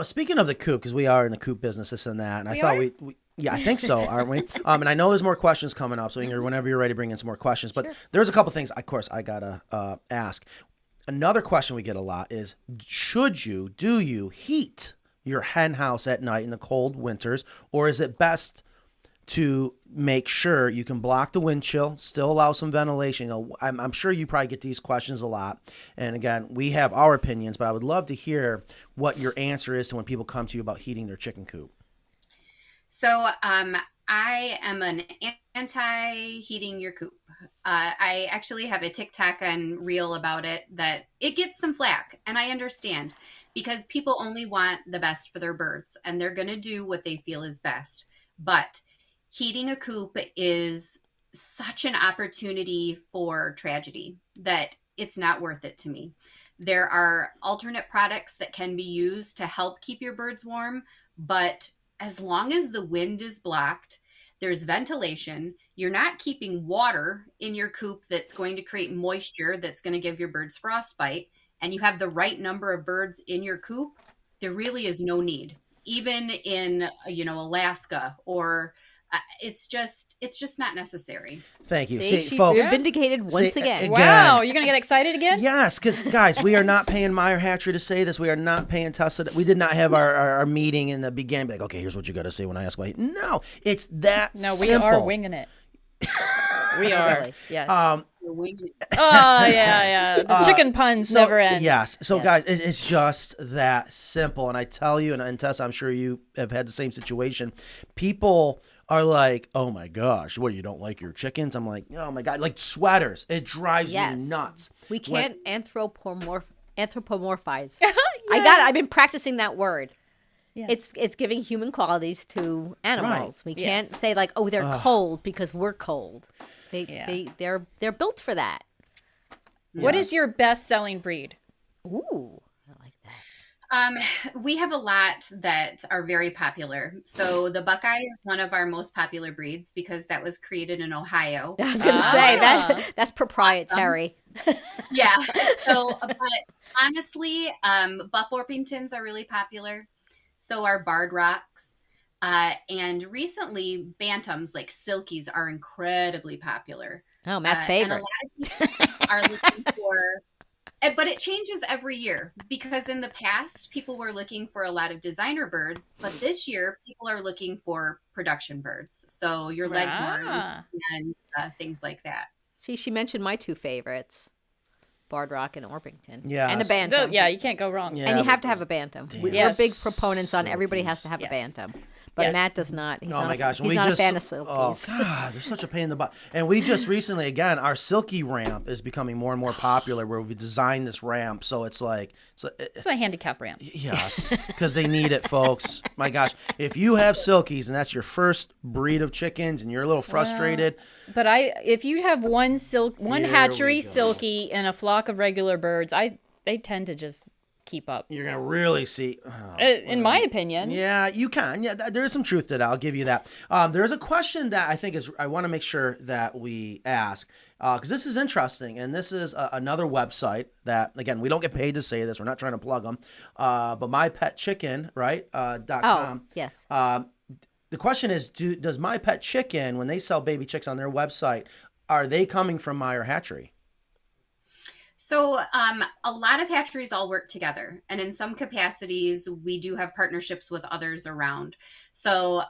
Speaking of the coop, because we are in the coop business, this and that, and I thought we I think so, aren't we? And I know there's more questions coming up, so Ingrid, whenever you're ready, bring in some more questions. But there's a couple things, of course, I gotta ask. Another question we get a lot is, do you heat your hen house at night in the cold winters, or is it best to make sure you can block the wind chill, still allow some ventilation? I'm sure you probably get these questions a lot. And again, we have our opinions, but I would love to hear what your answer is to when people come to you about heating their chicken coop. So I am an anti-heating your coop. I actually have a TikTok and reel about it that it gets some flack, and I understand, because people only want the best for their birds, and they're going to do what they feel is best. But heating a coop is such an opportunity for tragedy that it's not worth it to me. There are alternate products that can be used to help keep your birds warm, but as long as the wind is blocked, there's ventilation, you're not keeping water in your coop that's going to create moisture that's going to give your birds frostbite, and you have the right number of birds in your coop, there really is no need. Even in, Alaska or It's just not necessary. Thank you. See, she folks, was vindicated once See, again. again. Wow, you're gonna get excited again? Yes, because guys, we are not paying Meyer Hatchery to say this. We are not paying Tessa. We did not have our meeting in the beginning. Like, okay, here's what you got to say when I ask why. No, it's that. No, we simple. are winging it. We are. Really? Yes. Um, Oh yeah. The chicken puns never end. Yes. So Yes. guys, it's just that simple. And I tell you, and Tessa, I'm sure you have had the same situation. People are like, oh my gosh, what, you don't like your chickens? I'm like, oh my God, like sweaters. It drives Yes. me nuts. We When- can't anthropomorphize. I've been practicing that word. Yeah. It's giving human qualities to animals. We can't Yes. say like, oh, they're cold because we're cold. They're built for that. What is your best-selling breed? Ooh, I like that. We have a lot that are very popular. So the Buckeye is one of our most popular breeds because that was created in Ohio. I was gonna say that's proprietary. Yeah. So, but honestly, Buff Orpingtons are really popular. So are Barred Rocks. And recently, Bantams like Silkies are incredibly popular. Oh, Matt's And a favorite. lot of people are looking for, but it changes every year because in the past, people were looking for a lot of designer birds, but this year, people are looking for production birds. So your leghorns and things like that. See, she mentioned my two favorites, Barred Rock and Orpington. Yes. And a bantam. Yeah, you can't go wrong. Yeah, And you but have to have a bantam. We're Yes. big proponents on everybody has to have Yes. a bantam. But Yes. Matt does not. He's Oh not my a, gosh! He's we not just, a fan of oh silkies. God, they're such a pain in the butt. And we just recently, again, our silky ramp is becoming more and more popular. Where we designed this ramp, so it's like, It's a handicap ramp. yes, because they need it, folks. My gosh, if you have silkies and that's your first breed of chickens, and you're a little frustrated, But if you have one Here hatchery we go. silky and a flock of regular birds, they tend to just keep up. you're gonna really see. Oh, In my opinion. yeah, you can. Yeah, there is some truth to that. I'll give you that. There's a question that I think I want to make sure that we ask because this is interesting, and this is another website that, again, we don't get paid to say this. We're not trying to plug them, but mypetchicken, right? .com. Yes. The question is, does My Pet Chicken, when they sell baby chicks on their website, are they coming from Meyer Hatchery? So a lot of hatcheries all work together. And in some capacities, we do have partnerships with others around. So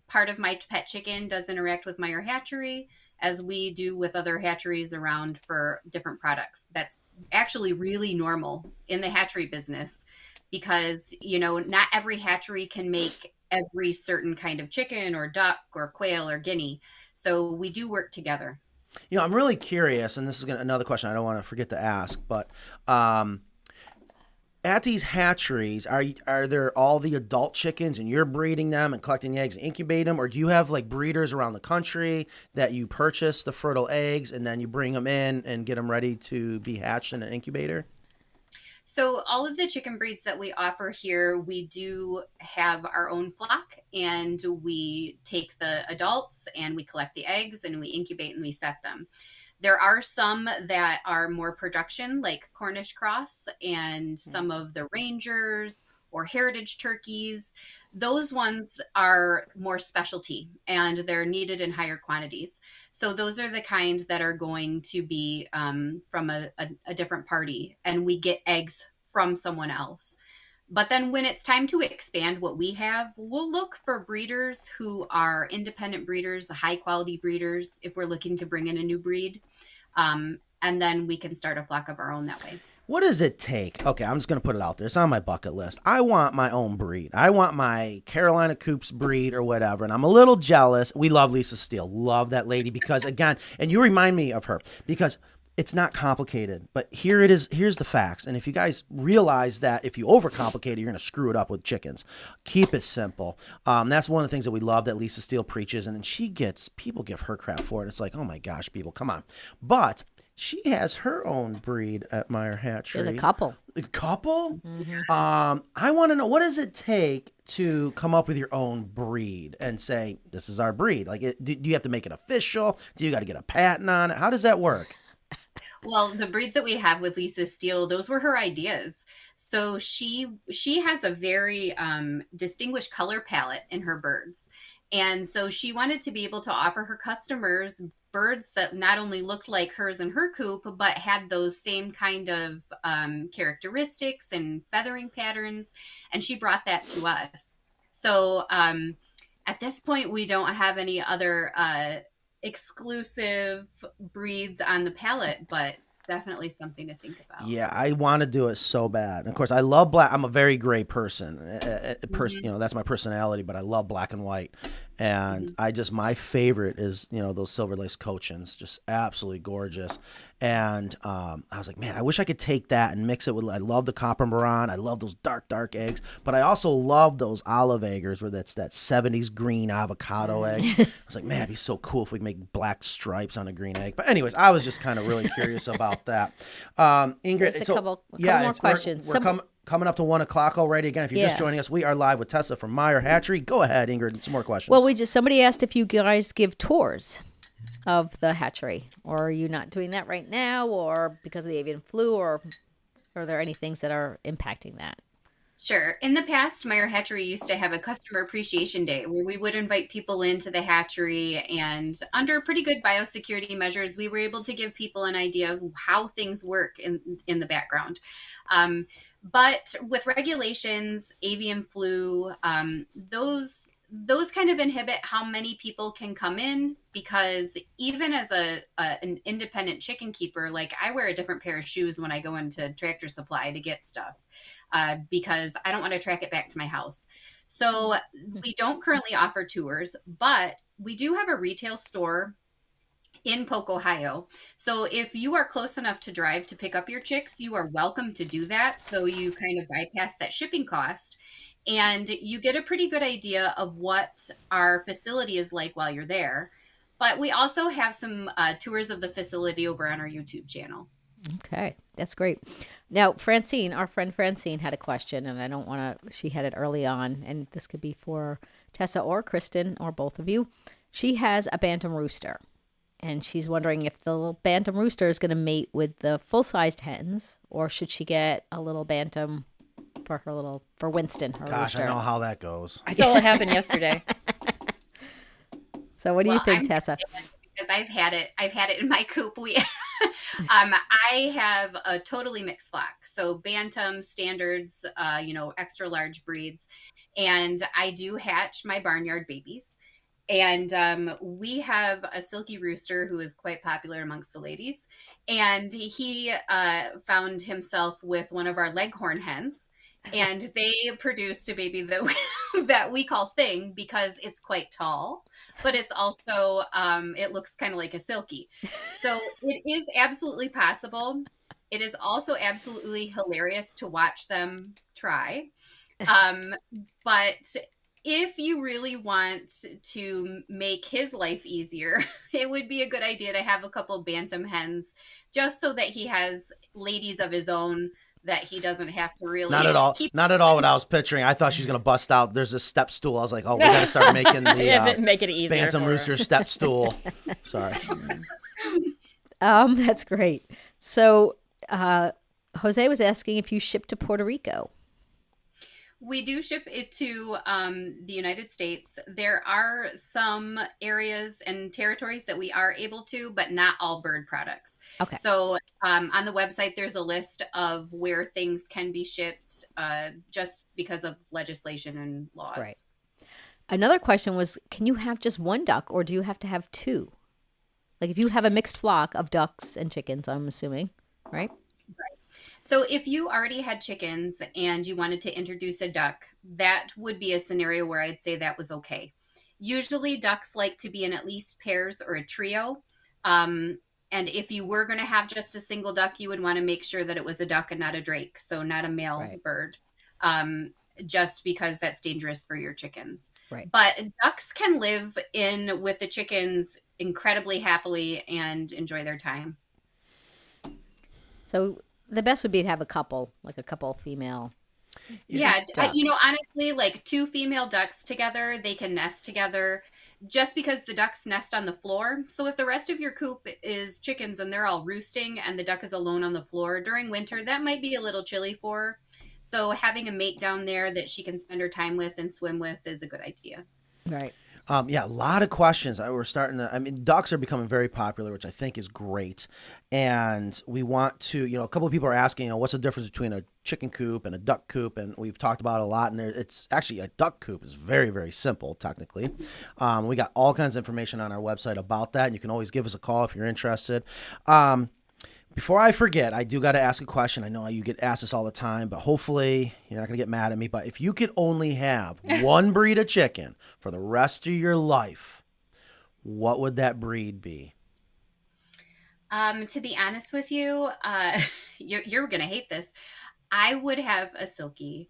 part of My Pet Chicken does interact with Meyer Hatchery, as we do with other hatcheries around for different products. That's actually really normal in the hatchery business because, not every hatchery can make every certain kind of chicken or duck or quail or guinea. So we do work together. I'm really curious, and this is another question I don't want to forget to ask, but at these hatcheries, are there all the adult chickens and you're breeding them and collecting the eggs and incubate them, or do you have like breeders around the country that you purchase the fertile eggs and then you bring them in and get them ready to be hatched in an incubator? So all of the chicken breeds that we offer here, we do have our own flock, and we take the adults and we collect the eggs and we incubate and we set them. There are some that are more production, like Cornish cross and some of the Rangers or heritage turkeys. Those ones are more specialty and they're needed in higher quantities. So those are the kind that are going to be from a different party, and we get eggs from someone else. But then when it's time to expand what we have, we'll look for breeders who are independent breeders, high quality breeders, if we're looking to bring in a new breed. And then we can start a flock of our own that way. What does it take? Okay, I'm just going to put it out there. It's on my bucket list. I want my own breed. I want my Carolina Coops breed or whatever. And I'm a little jealous. We love Lisa Steele. Love that lady because, again, and you remind me of her because it's not complicated. But here it is. Here's the facts. And if you guys realize that if you overcomplicate it, you're going to screw it up with chickens. Keep it simple. That's one of the things that we love that Lisa Steele preaches. And then people give her crap for it. It's like, oh my gosh, people, come on. But she has her own breed at Meyer Hatchery. There's a couple. A couple? Mm-hmm. I want to know, what does it take to come up with your own breed and say, this is our breed? Like, do you have to make it official? Do you got to get a patent on it? How does that work? Well, the breeds that we have with Lisa Steele, those were her ideas. So she has a very distinguished color palette in her birds. And so she wanted to be able to offer her customers birds that not only looked like hers and her coop, but had those same kind of characteristics and feathering patterns. And she brought that to us. So at this point, we don't have any other exclusive breeds on the palette, but it's definitely something to think about. Yeah, I want to do it so bad. And of course, I love black. I'm a very gray person. That's my personality. But I love black and white. And my favorite is those silver lace cochins, just absolutely gorgeous. And I was like, man, I wish I could take that and mix it with. I love the copper maran. I love those dark eggs. But I also love those olive eggers where that's that 70s green avocado egg. I was like, man, it'd be so cool if we could make black stripes on a green egg. But anyways, I was just kind of really curious about that. Ingrid, There's a couple more questions. We're coming up to 1 o'clock already. Again, if you're just joining us, we are live with Tessa from Meyer Hatchery. Go ahead, Ingrid, some more questions. Well, somebody asked if you guys give tours of the hatchery, or are you not doing that right now, or because of the avian flu, or are there any things that are impacting that? Sure. In the past, Meyer Hatchery used to have a customer appreciation day where we would invite people into the hatchery, and under pretty good biosecurity measures, we were able to give people an idea of how things work in the background. But with regulations, avian flu, those kind of inhibit how many people can come in, because even as an independent chicken keeper, like I wear a different pair of shoes when I go into Tractor Supply to get stuff because I don't want to track it back to my house. So we don't currently offer tours, but we do have a retail store in Polk, Ohio. So if you are close enough to drive to pick up your chicks, you are welcome to do that. So you kind of bypass that shipping cost and you get a pretty good idea of what our facility is like while you're there. But we also have some tours of the facility over on our YouTube channel. Okay, that's great. Now, Francine, our friend Francine had a question, and I don't want to, she had it early on, and this could be for Tessa or Kristen or both of you. She has a bantam rooster. And she's wondering if the little bantam rooster is going to mate with the full-sized hens, or should she get a little bantam for Winston, her Gosh, rooster. I know how that goes. I saw it happen yesterday. So what do you think, Tessa? Because I've had it in my coop. I have a totally mixed flock. So bantam, standards, extra large breeds. And I do hatch my barnyard babies. And we have a silky rooster who is quite popular amongst the ladies. And he found himself with one of our leghorn hens. And they produced a baby that we call Thing because it's quite tall, but it's also, it looks kind of like a silky. So it is absolutely possible. It is also absolutely hilarious to watch them try. But if you really want to make his life easier, it would be a good idea to have a couple bantam hens just so that he has ladies of his own that he doesn't have to really not at all what I was picturing. I thought she's gonna bust out. There's a step stool. I was like, oh, we gotta start making the make it easier. bantam rooster step stool. Sorry. That's great. So Jose was asking if you ship to Puerto Rico. We do ship it to the United States. There are some areas and territories that we are able to, but not all bird products. Okay. So on the website, there's a list of where things can be shipped just because of legislation and laws. Right. Another question was, can you have just one duck or do you have to have two? Like if you have a mixed flock of ducks and chickens, I'm assuming, right? Right. So if you already had chickens and you wanted to introduce a duck, that would be a scenario where I'd say that was okay. Usually ducks like to be in at least pairs or a trio. And if you were going to have just a single duck, you would want to make sure that it was a duck and not a drake. So not a male bird, just because that's dangerous for your chickens. Right. But ducks can live in with the chickens incredibly happily and enjoy their time. So the best would be to have a couple female. Yeah, ducks. Honestly, like two female ducks together, they can nest together just because the ducks nest on the floor. So if the rest of your coop is chickens and they're all roosting and the duck is alone on the floor during winter, that might be a little chilly for her. So having a mate down there that she can spend her time with and swim with is a good idea. Right. Yeah, a lot of questions. We're starting to, I mean, ducks are becoming very popular, which I think is great. And we want to, a couple of people are asking, what's the difference between a chicken coop and a duck coop? And we've talked about it a lot. And it's actually a duck coop is very, very simple, technically. We got all kinds of information on our website about that. And you can always give us a call if you're interested. Before I forget, I do got to ask a question. I know you get asked this all the time, but hopefully you're not going to get mad at me. But if you could only have one breed of chicken for the rest of your life, what would that breed be? To be honest with you, you're going to hate this. I would have a silkie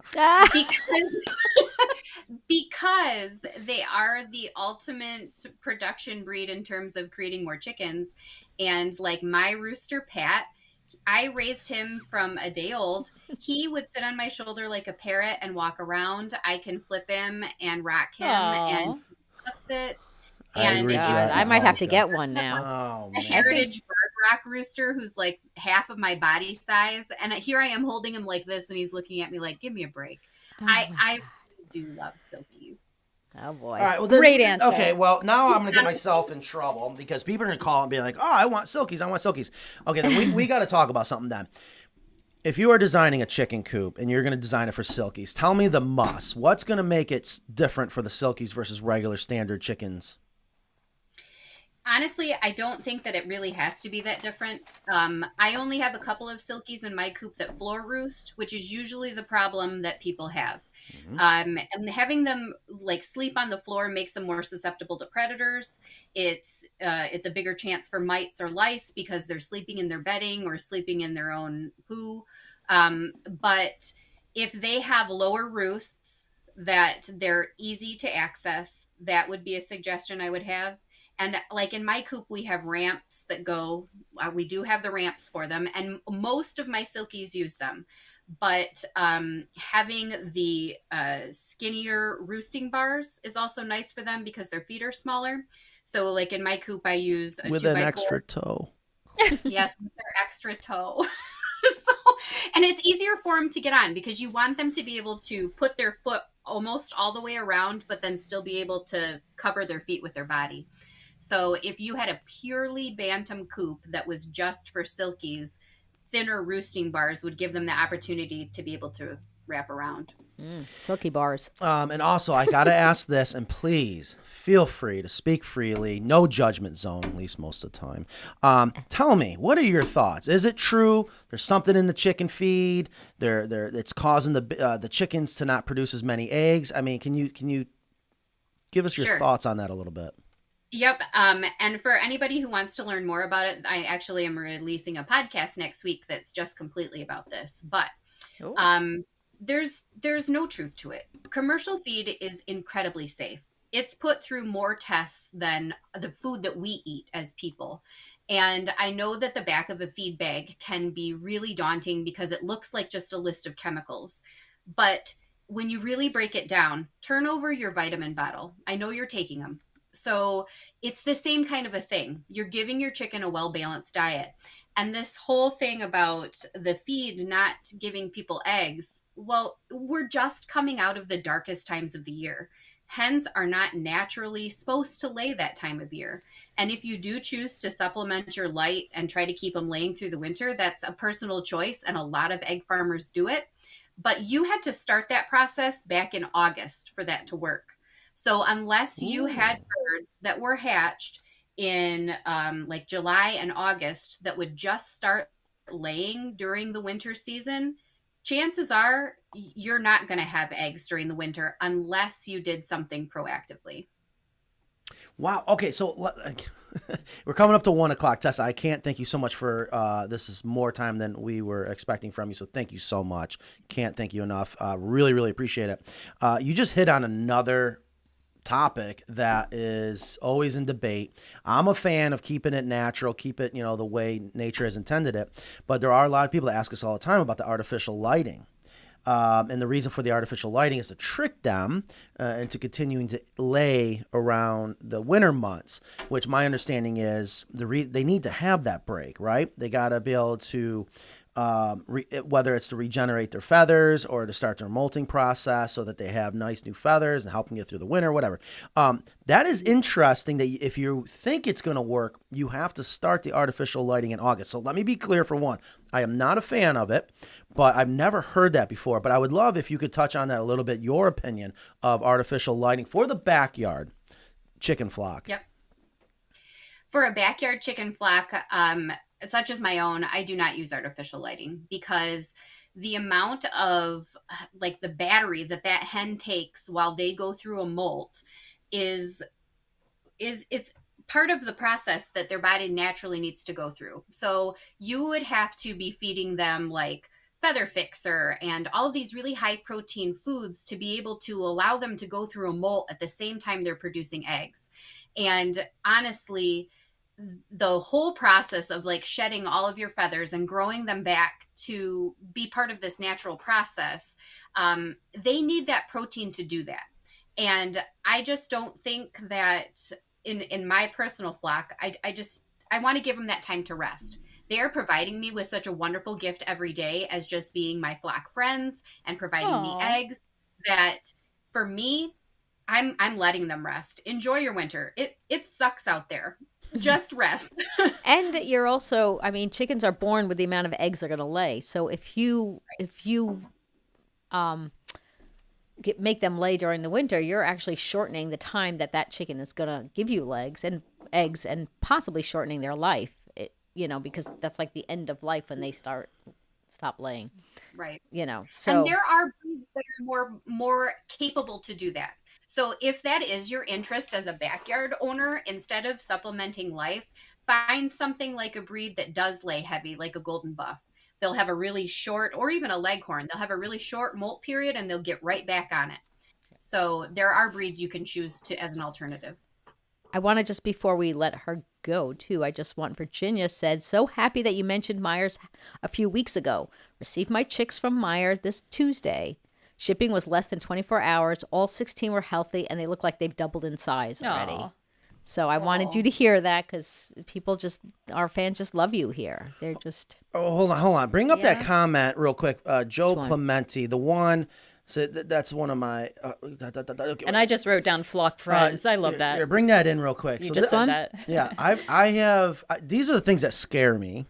because they are the ultimate production breed in terms of creating more chickens. And like my rooster, Pat, I raised him from a day old. He would sit on my shoulder like a parrot and walk around. I can flip him and rock him and he loves it. And I might have to get one now. A heritage bird rock rooster who's like half of my body size. And here I am holding him like this and he's looking at me like, give me a break. I do love silkies. Oh boy. All right, well, Great answer. Okay, well, now I'm going to get myself in trouble because people are going to call and be like, oh, I want silkies. Okay, then we got to talk about something then. If you are designing a chicken coop and you're going to design it for silkies, tell me the must. What's going to make it different for the silkies versus regular standard chickens? Honestly, I don't think that it really has to be that different. I only have a couple of silkies in my coop that floor roost, which is usually the problem that people have. And having them like sleep on the floor makes them more susceptible to predators. It's a bigger chance for mites or lice because they're sleeping in their bedding or sleeping in their own poo. But if they have lower roosts that they're easy to access, that would be a suggestion I would have. And like in my coop, we have ramps that go, we do have the ramps for them. And most of my silkies use them. But having the skinnier roosting bars is also nice for them because their feet are smaller. So like in my coop, I use a with 2x4. An extra toe. Yes, with their extra toe. And it's easier for them to get on because you want them to be able to put their foot almost all the way around, but then still be able to cover their feet with their body. So if you had a purely bantam coop that was just for silkies, thinner roosting bars would give them the opportunity to be able to wrap around. Silky bars. And also, I got to ask this, and please feel free to speak freely. No judgment zone, at least most of the time. Tell me, what are your thoughts? Is it true there's something in the chicken feed? It's causing the chickens to not produce as many eggs? I mean, can you give us your thoughts on that a little bit? Yep. And for anybody who wants to learn more about it, I actually am releasing a podcast next week that's just completely about this. But there's no truth to it. Commercial feed is incredibly safe. It's put through more tests than the food that we eat as people. And I know that the back of a feed bag can be really daunting because it looks like just a list of chemicals. But when you really break it down, turn over your vitamin bottle. I know you're taking them. So it's the same kind of a thing. You're giving your chicken a well-balanced diet. And this whole thing about the feed not giving people eggs, well, we're just coming out of the darkest times of the year. Hens are not naturally supposed to lay that time of year. And if you do choose to supplement your light and try to keep them laying through the winter, that's a personal choice. And a lot of egg farmers do it. But you had to start that process back in August for that to work. So unless you had birds that were hatched in like July and August that would just start laying during the winter season, chances are you're not going to have eggs during the winter unless you did something proactively. Wow. Okay. So we're coming up to 1 o'clock. Tessa, I can't thank you so much for this is more time than we were expecting from you. So thank you so much. Can't thank you enough. Really, really appreciate it. You just hit on another topic that is always in debate. I'm a fan of keeping it natural, keep it, the way nature has intended it. But there are a lot of people that ask us all the time about the artificial lighting. And the reason for the artificial lighting is to trick them into continuing to lay around the winter months, which my understanding is they need to have that break, right? They got to be able to whether it's to regenerate their feathers or to start their molting process so that they have nice new feathers and help them get through the winter, whatever. That is interesting that if you think it's going to work, you have to start the artificial lighting in August. So let me be clear for one. I am not a fan of it, but I've never heard that before. But I would love if you could touch on that a little bit, your opinion of artificial lighting for the backyard chicken flock. Yep. For a backyard chicken flock, such as my own, I do not use artificial lighting because the amount of like the battery that hen takes while they go through a molt is it's part of the process that their body naturally needs to go through. So you would have to be feeding them like feather fixer and all of these really high protein foods to be able to allow them to go through a molt at the same time they're producing eggs. And honestly, the whole process of like shedding all of your feathers and growing them back to be part of this natural process, they need that protein to do that. And I just don't think that in my personal flock, I want to give them that time to rest. They are providing me with such a wonderful gift every day as just being my flock friends and providing me eggs that for me, I'm letting them rest. Enjoy your winter. It sucks out there. Just rest. And you're also, I mean, chickens are born with the amount of eggs they're going to lay. So if you make them lay during the winter, you're actually shortening the time that chicken is going to give you eggs and possibly shortening their life. Because that's like the end of life when they stop laying. Right. So and there are breeds that are more capable to do that. So if that is your interest as a backyard owner, instead of supplementing life, find something like a breed that does lay heavy, like a golden buff. They'll have a really short, or even a leghorn. They'll have a really short molt period and they'll get right back on it. So there are breeds you can choose as an alternative. I want to just, before we let her go too, Virginia said, so happy that you mentioned Meyer's a few weeks ago. Received my chicks from Meyer this Tuesday. Shipping was less than 24 hours. All 16 were healthy, and they look like they've doubled in size already. Aww. So I wanted you to hear that because our fans just love you here. They're just... Oh, hold on. Bring up that comment real quick. Joe Clementi, the one... So that's one of my... okay. And I just wrote down flock friends. I love that. Yeah, bring that in real quick. You just said that. Yeah, I have... these are the things that scare me.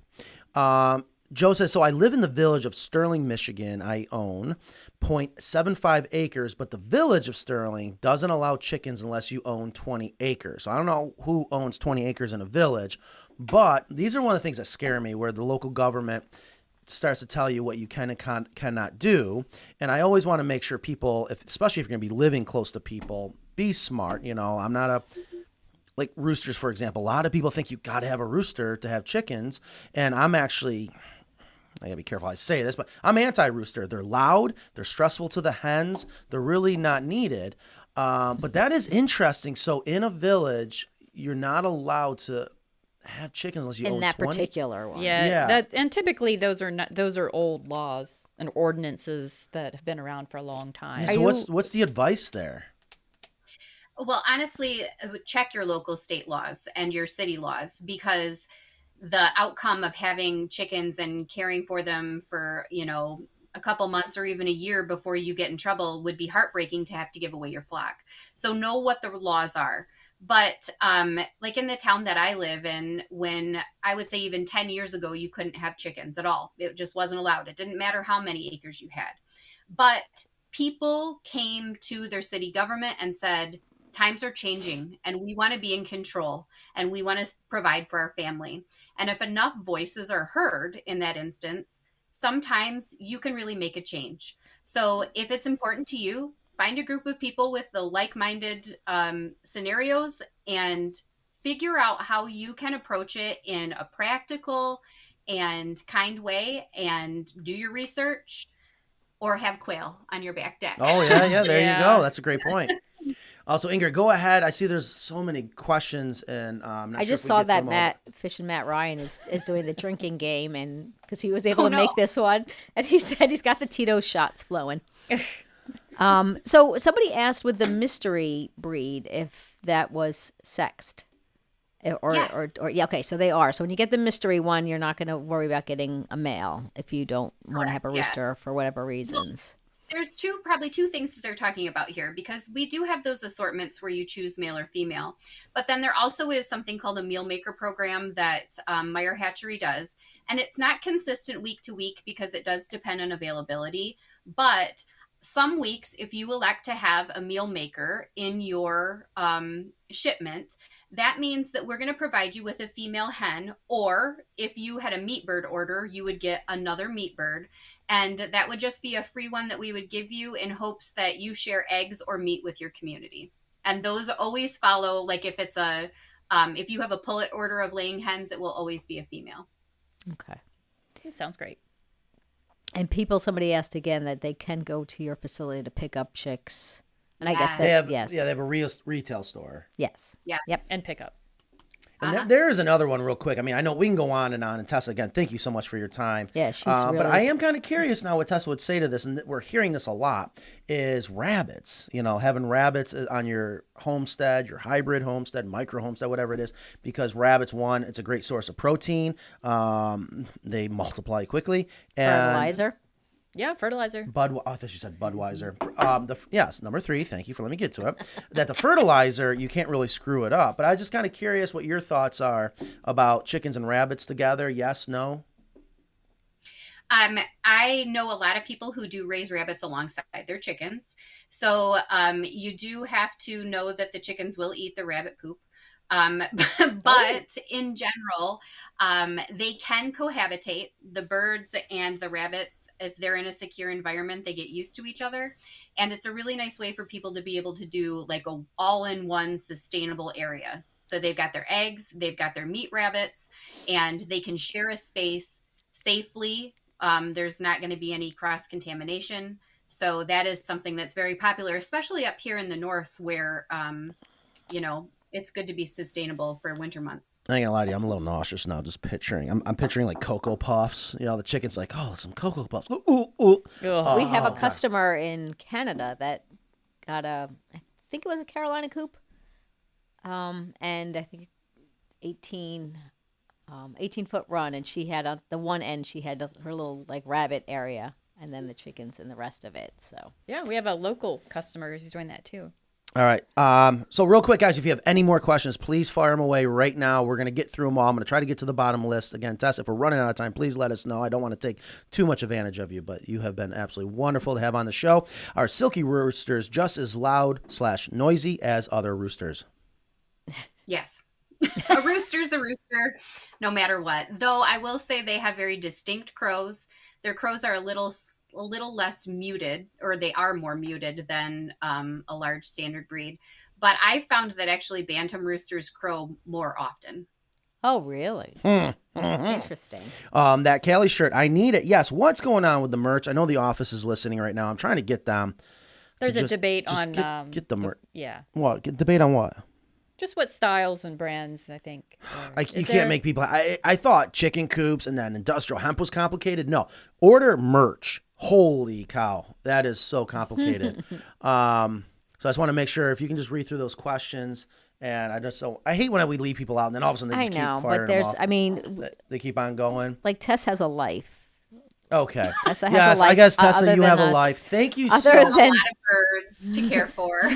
Joe says, so I live in the village of Sterling, Michigan. I own 0.75 acres, but the village of Sterling doesn't allow chickens unless you own 20 acres. So I don't know who owns 20 acres in a village, but these are one of the things that scare me, where the local government starts to tell you what you can and cannot do. And I always want to make sure people, especially if you're going to be living close to people, be smart. I'm not like roosters, for example. A lot of people think you got to have a rooster to have chickens. And I gotta be careful how I say this, but I'm anti-rooster. They're loud, they're stressful to the hens, they're really not needed. But that is interesting. So in a village, you're not allowed to have chickens unless you own 20. In that particular one. Yeah. And typically those are old laws and ordinances that have been around for a long time. Yeah, so what's the advice there? Well, honestly, check your local state laws and your city laws, because the outcome of having chickens and caring for them for, a couple months or even a year before you get in trouble would be heartbreaking to have to give away your flock. So know what the laws are. But like in the town that I live in, when I would say even 10 years ago, you couldn't have chickens at all. It just wasn't allowed. It didn't matter how many acres you had. But people came to their city government and said, times are changing and we want to be in control and we want to provide for our family. And if enough voices are heard in that instance, sometimes you can really make a change. So if it's important to you, find a group of people with the like-minded scenarios and figure out how you can approach it in a practical and kind way, and do your research, or have quail on your back deck. Oh, yeah. There you go. That's a great point. Also, Ingrid, go ahead. I see there's so many questions, and I'm not I sure just saw that Matt Ryan is doing the drinking game, and because he was able to make this one, and he said he's got the Tito shots flowing. So somebody asked with the mystery breed if that was sexed. Or, Yes. or yeah, okay, so they are. So when you get the mystery one, you're not going to worry about getting a male if you don't want to have a yeah. rooster for whatever reasons. There's probably two things that they're talking about here, because we do have those assortments where you choose male or female, but then there also is something called a meal maker program that Meyer Hatchery does, and it's not consistent week to week because it does depend on availability. But some weeks, if you elect to have a meal maker in your shipment, that means that we're going to provide you with a female hen, or if you had a meat bird order, you would get another meat bird. And that would just be a free one that we would give you in hopes that you share eggs or meat with your community. And those always follow, like if it's if you have a pullet order of laying hens, it will always be a female. Okay. It sounds great. And somebody asked again that they can go to your facility to pick up chicks. And I guess Yes. that's, They have, yes. Yeah, they have a real retail store. Yes. Yeah. Yep. And pick up. And there is another one real quick. I mean, I know we can go on. And Tessa, again, thank you so much for your time. Yeah, she's But really- I am kind of curious now what Tessa would say to this, and we're hearing this a lot, is rabbits. You know, having rabbits on your homestead, your hybrid homestead, micro homestead, whatever it is, because rabbits, one, it's a great source of protein. They multiply quickly. And Fertilizer. Yeah, fertilizer. I thought you said Budweiser. Yes, number 3. Thank you for letting me get to it. That the fertilizer, you can't really screw it up. But I'm just kind of curious what your thoughts are about chickens and rabbits together. Yes, no? I know a lot of people who do raise rabbits alongside their chickens. So you do have to know that the chickens will eat the rabbit poop. But in general, they can cohabitate. The birds and the rabbits, if they're in a secure environment, they get used to each other. And it's a really nice way for people to be able to do like a all-in-one sustainable area. So they've got their eggs, they've got their meat rabbits, and they can share a space safely. There's not going to be any cross-contamination. So that is something that's very popular, especially up here in the north where, it's good to be sustainable for winter months. I ain't gonna lie to you, I'm a little nauseous now just picturing. I'm picturing like Cocoa Puffs. You know, the chicken's like, oh, some Cocoa Puffs. Ooh, ooh. Ugh. We have a God. customer in Canada that got I think it was a Carolina Coop. And I think 18-foot run. And she had on the one end, she had her little like rabbit area, and then the chickens and the rest of it. So Yeah, we have a local customer who's doing that too. All right. So real quick, guys, if you have any more questions, please fire them away right now. We're going to get through them all. I'm going to try to get to the bottom list. Again, Tess, if we're running out of time, please let us know. I don't want to take too much advantage of you, but you have been absolutely wonderful to have on the show. Are silky roosters just as loud/noisy as other roosters? Yes. A rooster's a rooster, no matter what. Though I will say they have very distinct crows. Their crows are a little less muted, or they are more muted than a large standard breed. But I found that actually bantam roosters crow more often. oh really? Interesting. That Cali shirt, I need it. Yes. What's going on with the merch? I know the office is listening right now. I'm trying to get them. to There's a just- debate just on get the merch. Yeah, What? Debate on what? just what styles and brands I think. You can't make people. I thought chicken coops and then industrial hemp was complicated. No, order merch. Holy cow, that is so complicated. So I just want to make sure if you can just read through those questions. And I hate when we leave people out and then all of a sudden they I just know, keep but firing them off. They keep on going. like Tess has a life. Okay. Tessa has a Yes, I life, guess other Tessa, you than have a us. life. Thank you Other so than- A lot of birds to care for.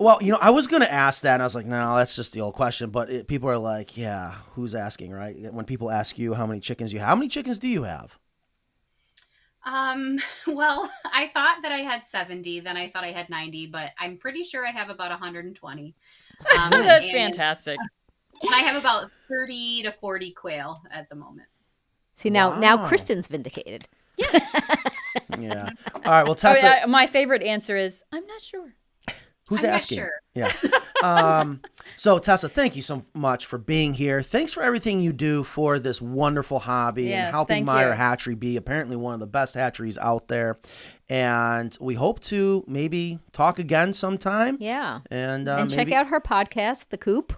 Well, I was going to ask that, and I was like, no, that's just the old question. But people are like, yeah, who's asking, right? When people ask you how many chickens you have, how many chickens do you have? Well, I thought that I had 70, then I thought I had 90, but I'm pretty sure I have about 120. That's and fantastic. I have about 30 to 40 quail at the moment. See now Wow. Kristen's vindicated. Yeah. All right. Well, Tessa, My favorite answer is I'm not sure. who's I'm not asking? sure. Yeah. So Tessa, thank you so much for being here. Thanks for everything you do for this wonderful hobby and Yes, helping thank Meyer you. Hatchery be apparently one of the best hatcheries out there. And we hope to maybe talk again sometime. Yeah. And And check maybe- out her podcast, The Coop.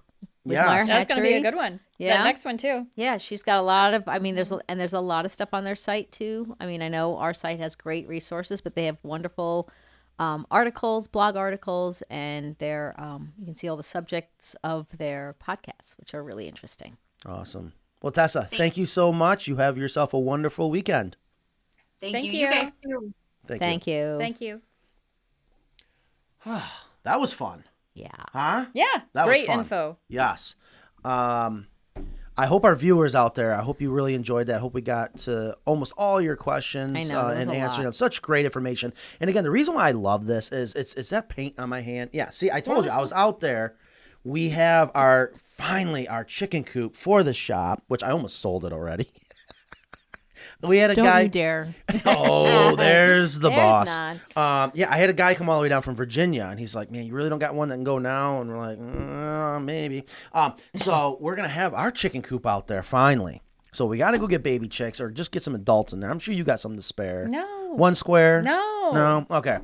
with Yes. Meyer That's going to be a Hatchery. good one. Yeah. That next one too. Yeah, she's got a lot of. I mean, there's a lot of stuff on their site too. I mean, I know our site has great resources, but they have wonderful articles, blog articles, and their you can see all the subjects of their podcasts, which are really interesting. Awesome. Well, Tessa, thank you so much. You have yourself a wonderful weekend. Thank you. You guys too. Thank you. Thank you. That was fun. Yeah. Huh? Yeah. That was Great fun. info. Yes. I hope our viewers out there, I hope you really enjoyed that. I hope we got to almost all your questions I know, there was and a answering lot. them. Such great information. And again, the reason why I love this is it's that paint on my hand. Yeah, see, I told you, I was out there. We have finally our chicken coop for the shop, which I almost sold it already. We had a Don't guy. you dare. Oh, there's the There's boss. none. Yeah, I had a guy come all the way down from Virginia, and he's like, "Man, you really don't got one that can go now?" And we're like, "Maybe." So we're gonna have our chicken coop out there finally. So we got to go get baby chicks, or just get some adults in there. I'm sure you got something to spare. No. One square. No. No. Okay.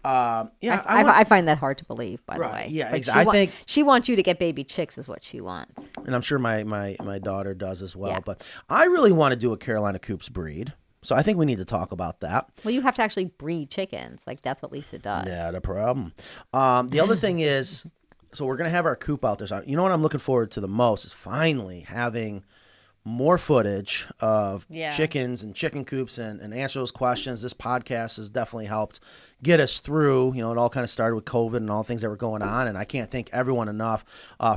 Yeah. I find that hard to believe, by the Right, way. yeah, Like, exactly. I think- she wants you to get baby chicks is what she wants. and I'm sure my daughter does as well. Yeah. But I really want to do a Carolina Coops breed. So I think we need to talk about that. Well, you have to actually breed chickens. Like, that's what Lisa does. Not a problem. The other thing is, so we're going to have our coop out there. So you know what I'm looking forward to the most is finally having more footage of chickens and chicken coops and answer those questions. This podcast has definitely helped get us through. You know, it all kind of started with COVID and all the things that were going on. And I can't thank everyone enough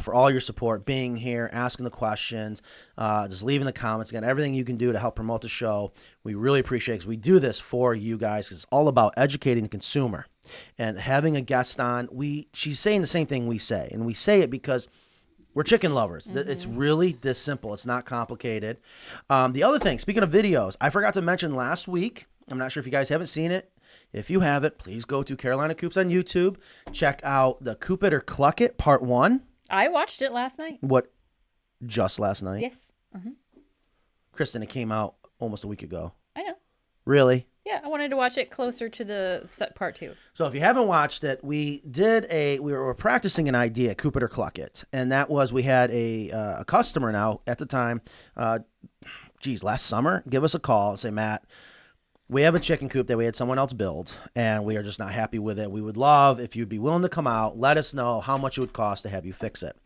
for all your support, being here, asking the questions, just leaving the comments. Again, everything you can do to help promote the show. We really appreciate it because we do this for you guys. It's all about educating the consumer and having a guest on. She's saying the same thing we say, and we say it because we're chicken lovers. It's really this simple. It's not complicated. The other thing, speaking of videos, I forgot to mention last week. I'm not sure if you guys haven't seen it. If you haven't, please go to Carolina Coops on YouTube. Check out the Coop It or Cluck It Part 1. I watched it last night. What? Just last night? Yes. Kristen, it came out almost a week ago. I know. Really? Yeah, I wanted to watch it closer to the part 2. So if you haven't watched it, we were practicing an idea, Coop It or Cluck It. And that was, we had a customer now at the time, last summer, give us a call and say, Matt, we have a chicken coop that we had someone else build, and we are just not happy with it. We would love if you'd be willing to come out, let us know how much it would cost to have you fix it.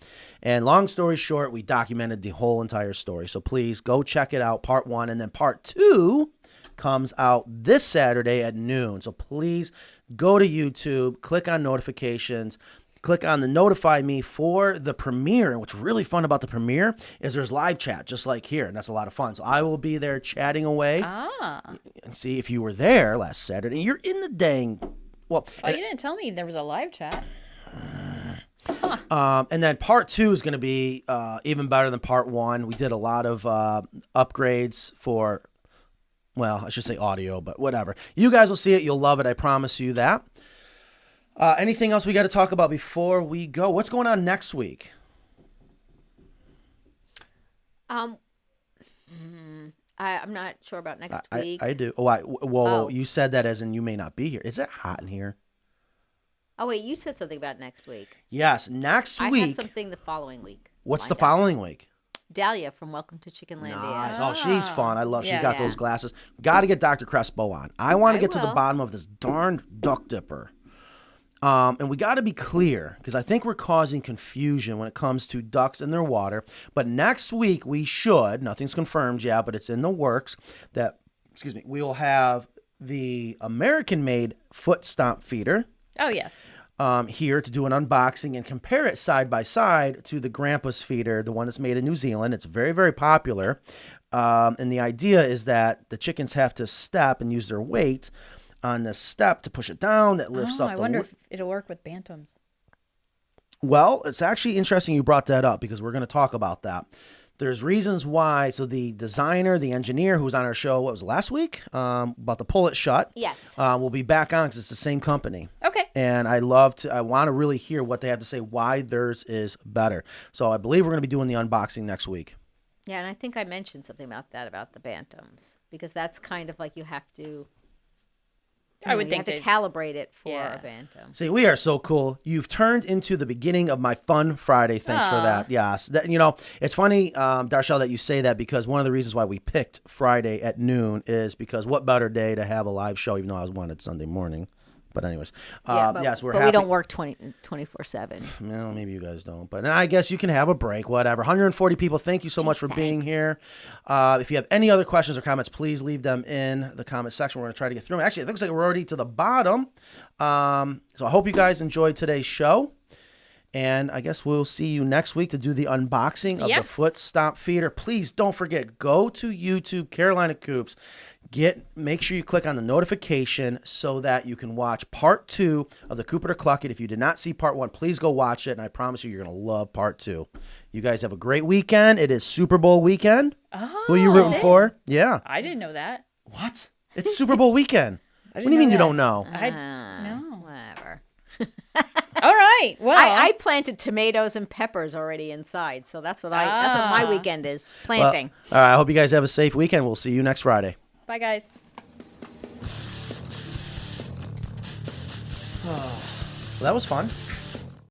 And long story short, we documented the whole entire story. So please go check it out, part 1, and then part 2 comes out this Saturday at noon. So please go to YouTube, click on notifications, click on the notify me for the premiere. And what's really fun about the premiere is there's live chat, just like here. And that's a lot of fun. So I will be there chatting away. And see, if you were there last Saturday, you're in the dang. Well, Oh, you didn't tell me there was a live chat. and then part 2 is going to be even better than part 1. We did a lot of upgrades for, well, I should say audio, but whatever. You guys will see it. You'll love it. I promise you that. Anything else we got to talk about before we go? What's going on next week? I'm not sure about next week. I do. Whoa, you said that as in you may not be here. Is it hot in here? Oh, wait, you said something about next week. Yes, next I week. have something the following week. What's the lined up. following week? Dahlia from Welcome to Chickenlandia. Nice. Oh, she's fun. I love. She's Yeah. got those glasses. Got to get Dr. Crespo on. I want to I get to the will. bottom of this darn duck dipper. And we got to be clear because I think we're causing confusion when it comes to ducks in their water. But next week we should. Nothing's confirmed yet, but it's in the works. That we will have the American-made foot stomp feeder. Oh, yes. Here to do an unboxing and compare it side by side to the Grandpa's feeder, the one that's made in New Zealand. It's very, very popular. And the idea is that the chickens have to step and use their weight on the step to push it down. That lifts up I the wonder if it'll work with bantams. Well, it's actually interesting you brought that up because we're going to talk about that. There's reasons why. So the designer, the engineer who was on our show, what was it, last week? About the Pull It Shut. Yes. Will be back on because it's the same company. Okay. And I want to really hear what they have to say, why theirs is better. So I believe we're going to be doing the unboxing next week. Yeah, and I think I mentioned something about that, about the bantams, because that's kind of like you have to. I would you think have to they'd- calibrate it for Yeah. a bantam. See, we are so cool. You've turned into the beginning of my fun Friday. Thanks for that. Yes. It's funny, Darshell, that you say that because one of the reasons why we picked Friday at noon is because what better day to have a live show, even though I was wanted Sunday morning. But anyways, but, yes, we're but happy. we don't work 24/7. Well, maybe you guys don't, but I guess you can have a break, whatever. 140 people. Thank you so much for being here. If you have any other questions or comments, please leave them in the comment section. We're going to try to get through them. Actually, it looks like we're already to the bottom. So I hope you guys enjoyed today's show. And I guess we'll see you next week to do the unboxing of the foot stomp feeder. Please don't forget, go to YouTube, Carolina Coops. Make sure you click on the notification so that you can watch part 2 of the Coop It or Cluck It. If you did not see part 1, please go watch it. And I promise you're going to love part 2. You guys have a great weekend. It is Super Bowl weekend. Oh, who are you rooting for? Yeah. I didn't know that. What? It's Super Bowl weekend. What do you mean you don't know? No. Whatever. All right. Well, I planted tomatoes and peppers already inside, so that's what my weekend is, planting. Well, all right. I hope you guys have a safe weekend. We'll see you next Friday. bye, guys. Well, that was fun.